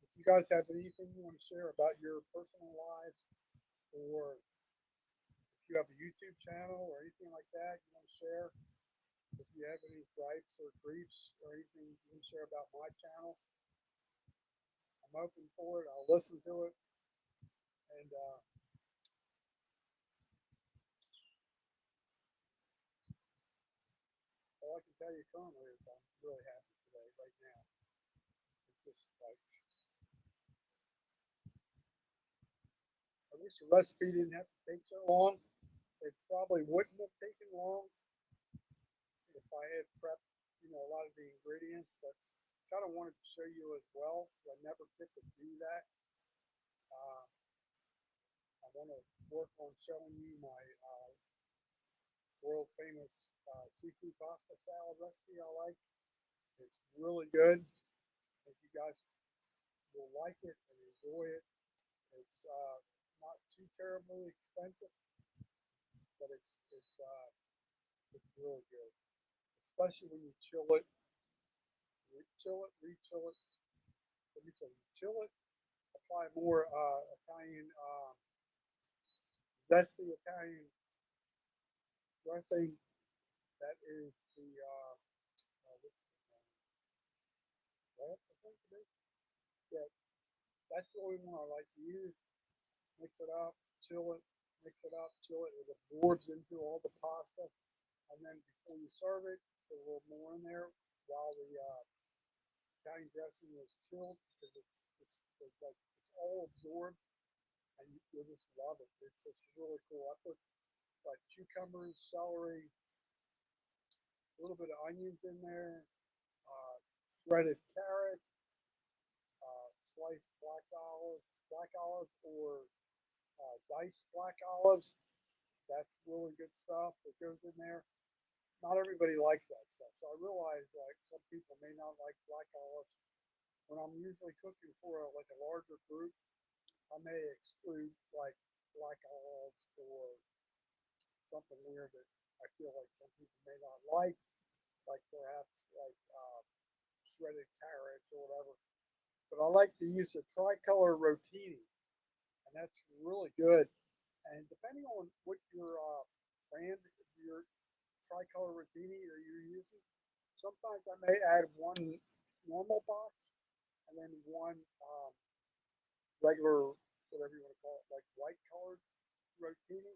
If you guys have anything you want to share about your personal lives, or if you have a YouTube channel or anything like that you want to share, if you have any gripes or griefs or anything you can share about my channel, I'm open for it. I'll listen to it. And all I can tell you currently is I'm really happy today, right now. It's just like, I wish the recipe didn't have to take so long. It probably wouldn't have taken long if I had prepped, a lot of the ingredients, but kind of wanted to show you as well. I never get to do that. Uh, I want to work on showing you my world famous seafood pasta salad recipe I like. It's really good. I think you guys will like it and enjoy it. It's not too terribly expensive, but it's really good, especially when you chill it, rechill it. Let me say, chill it. Apply more Italian, zesty Italian dressing. That is the what's the name? What I think it is. Yeah, that's the only one I like to use. Mix it up, chill it, mix it up, chill it. It absorbs into all the pasta, and then before you serve it, put a little more in there while the Italian dressing is chilled, because it's like it's all absorbed, and you'll just love it. It's just really cool. I put like cucumbers, celery, a little bit of onions in there, shredded carrots, sliced black olives, or diced black olives. That's really good stuff that goes in there. Not everybody likes that stuff, so I realize like some people may not like black olives. When I'm usually cooking for like a larger group, I may exclude like black olives or something weird that I feel like some people may not like perhaps like shredded carrots or whatever. But I like to use a tricolor rotini, and that's really good. And depending on what your brand, your tricolor rotini that you're using, sometimes I may add one normal box and then one regular, whatever you want to call it, like white colored rotini,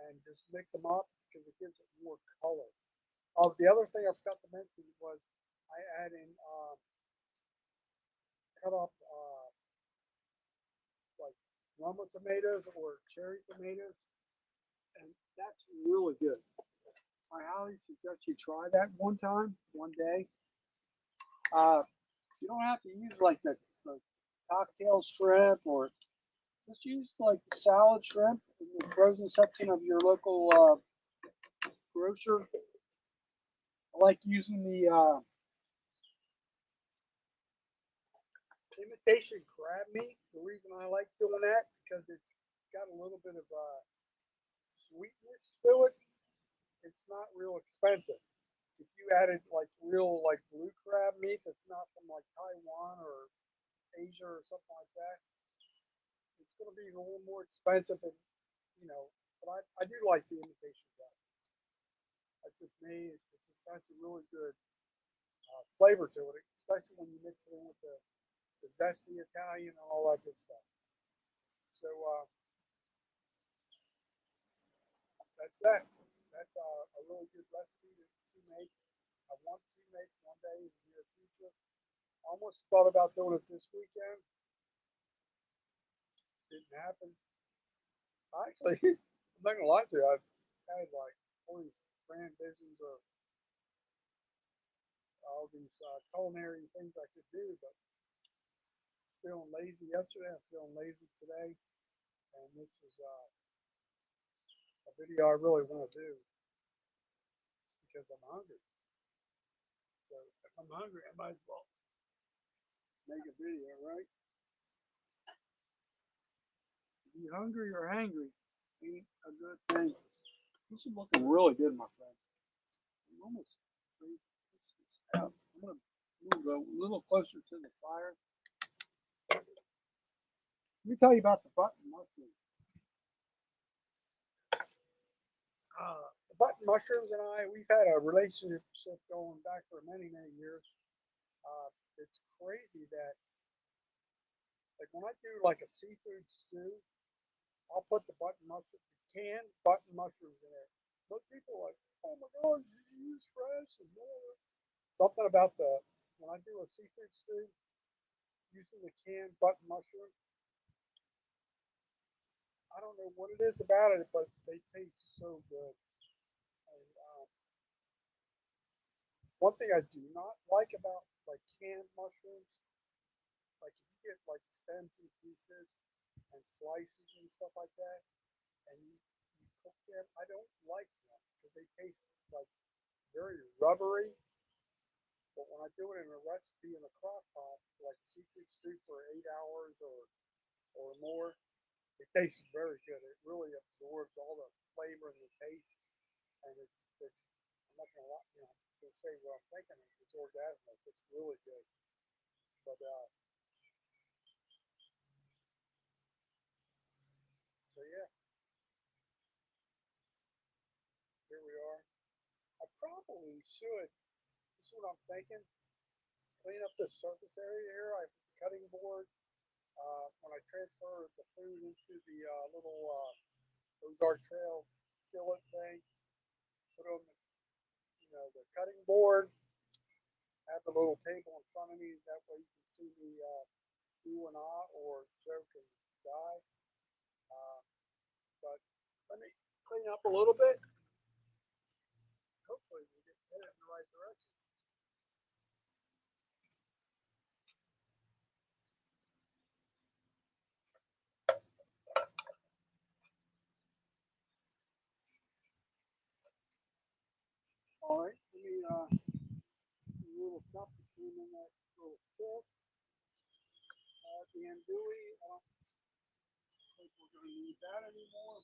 and just mix them up because it gives it more color. Oh, the other thing I forgot to mention was I add in cut up like Roma tomatoes or cherry tomatoes, and that's really good. I highly suggest you try that one time, one day. Uh, you don't have to use like the cocktail shrimp, or just use like the salad shrimp in the frozen section of your local grocer. I like using the imitation crab meat. The reason I like doing that because it's got a little bit of sweetness to it. It's not real expensive. If you added like real like blue crab meat that's not from like Taiwan or Asia or something like that, it's going to be a little more expensive. And you know, but I do like the imitation crab. That's just me. It just has a really good flavor to it, especially when you mix it in with the zesty Italian and all that good stuff. So that's that. That's a really good recipe to make. I want to make one day in the near future. I almost thought about doing it this weekend. Didn't happen. Actually, I'm not gonna lie to you. I've had like all these grand visions of all these culinary things I could do, but feeling lazy yesterday. I'm feeling lazy today, and this is a video I really want to do because I'm hungry. So if I'm hungry, I might as well make a video, right? Be hungry or hangry ain't a good thing. This is looking really good, my friend. I'm almost ready to push this out. I'm gonna go a little closer to the fire. Let me tell you about the button mushroom. The button mushrooms and I, we've had a relationship going back for many, many years. It's crazy that, like, when I do like a seafood stew, I'll put the button mushroom, canned button mushrooms in it. Most people are like, oh my God, you use fresh and more. Something about when I do a seafood stew, using the canned button mushroom, I don't know what it is about it, but they taste so good. And one thing I do not like about like canned mushrooms, like if you get like stems and pieces and slices and stuff like that, and you cook them, I don't like them because they taste like very rubbery. But when I do it in a recipe in a crock pot, like seafood stew for 8 hours or more, it tastes very good. It really absorbs all the flavor and the taste, and it's I'm not gonna lie, I'm gonna say what I'm thinking. It's orgasmic. It's really good. But so yeah, here we are. I probably should. This is what I'm thinking. Clean up this surface area here. I have this cutting board. When I transfer the food into the little Ozark Trail skillet thing, put on the cutting board. Have the little table in front of me. That way you can see me ooh and ah or joke and die. Uh, but let me clean up a little bit. Hopefully we get headed in the right direction. All right, let me see a little stuff that came in that little kit. The andouille, I don't think we're going to need that anymore.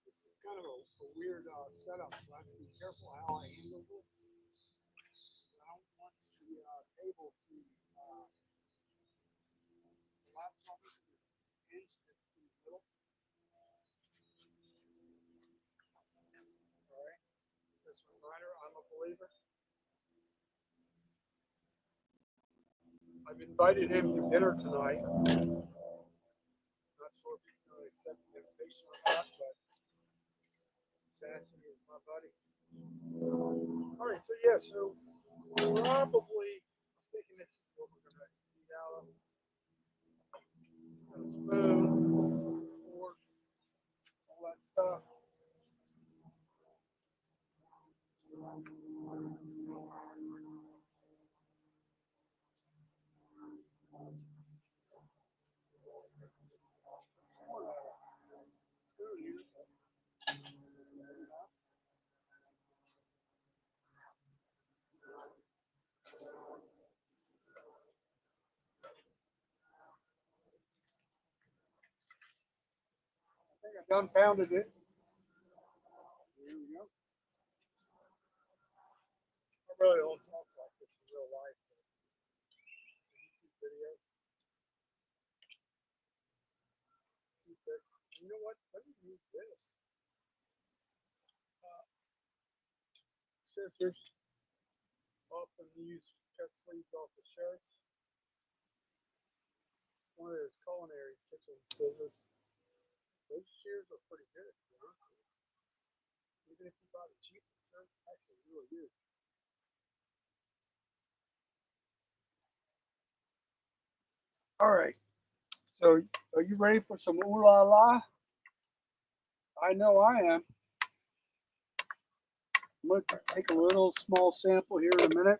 This is kind of a weird setup, so I have to be careful how I handle this. I don't want the table to collapse on me. There's pins in the middle. All right. Just a reminder, I'm a believer. I've invited him to dinner tonight. Not sure if he's going to accept the invitation or not, but Sassy is my buddy. All right, so yeah, so probably I'm thinking this is what we're going to eat out of. A spoon, fork, all that stuff. Spoon here. I think I done pounded it. Here we go. I really don't talk like this in real life. But YouTube video. Keep it. You know what? Let me use this. Scissors. Often use cut sleeves off the shirts. One of those culinary kitchen scissors. Those shears are pretty good, to be honest with you. Even if you buy the cheap ones, they're actually really good. All right. So, are you ready for some ooh la la? I know I am. I'm going to take a little small sample here in a minute.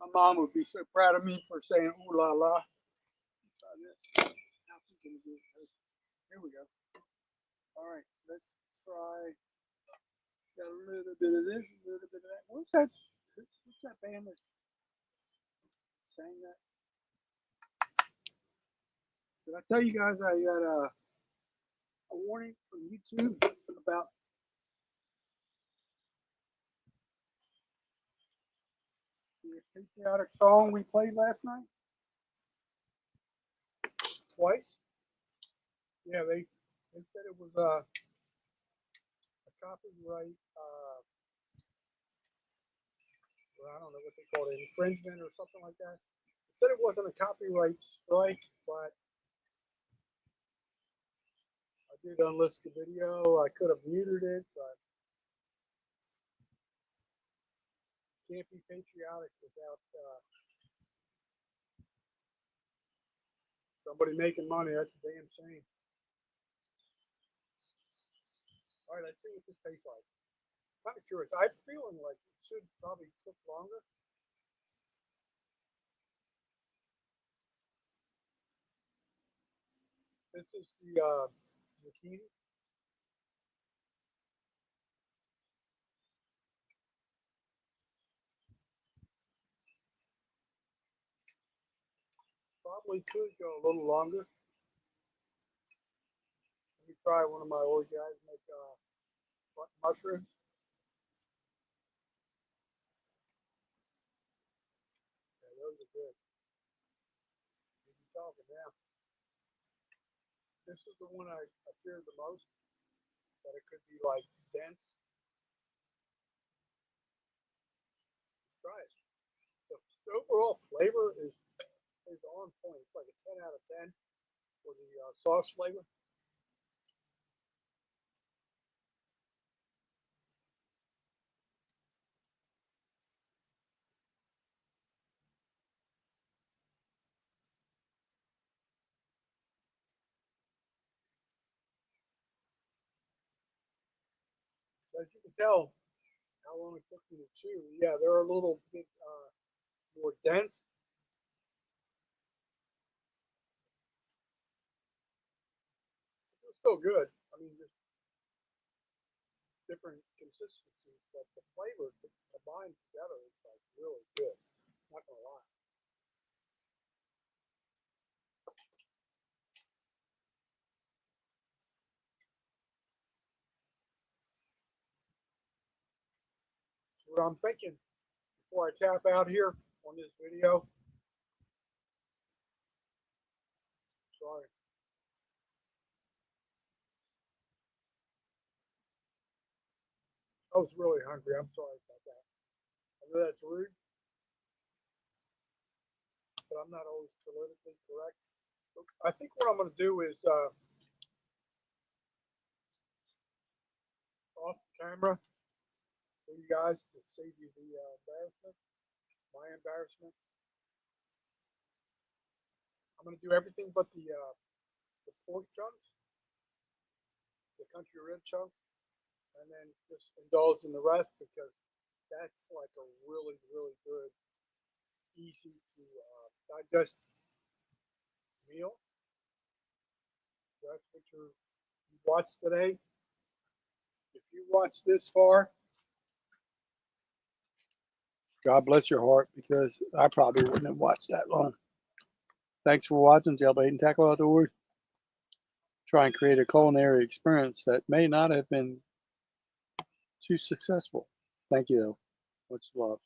My mom would be so proud of me for saying ooh la la. Try this. Here we go. All right, let's try. Got a little bit of this, a little bit of that. What's that? What's that band that's saying that? Did I tell you guys I got a warning from YouTube about the patriotic song we played last night? Twice? Yeah, they said it was a copyright. Well, I don't know what they call it, infringement or something like that. They said it wasn't a copyright strike, but I did unlist the video. I could have muted it, but can't be patriotic without somebody making money. That's a damn shame. All right, let's see what this tastes like. Kind of curious. I'm feeling like it should probably cook longer. This is the zucchini. Probably could go a little longer. Let me try one of my old guys make mushrooms. Yeah, those are good. You're talking now. This is the one I fear the most, that it could be like dense. Let's try it. The overall flavor is on point. It's like a 10 out of 10 for the sauce flavor. So as you can tell, how long it took me to chew. Yeah, they're a little bit more dense. They're still good. I mean, just different consistencies, but the flavor combined together is like really good. Not gonna lie. So what I'm thinking before I tap out here on this video, sorry, I was really hungry. I'm sorry about that. I know that's rude, but I'm not always politically correct. I think what I'm going to do is off camera for you guys to save you the embarrassment, my embarrassment. I'm going to do everything but the pork chunks, the country red chunks, and then just indulge in the rest because that's like a really, really good, easy to digest meal. That's what you watched today. If you watched this far, God bless your heart because I probably wouldn't have watched that long. Thanks for watching Jailbait and Tackle Outdoors. Try and create a culinary experience that may not have been too successful. Thank you, though. Much love.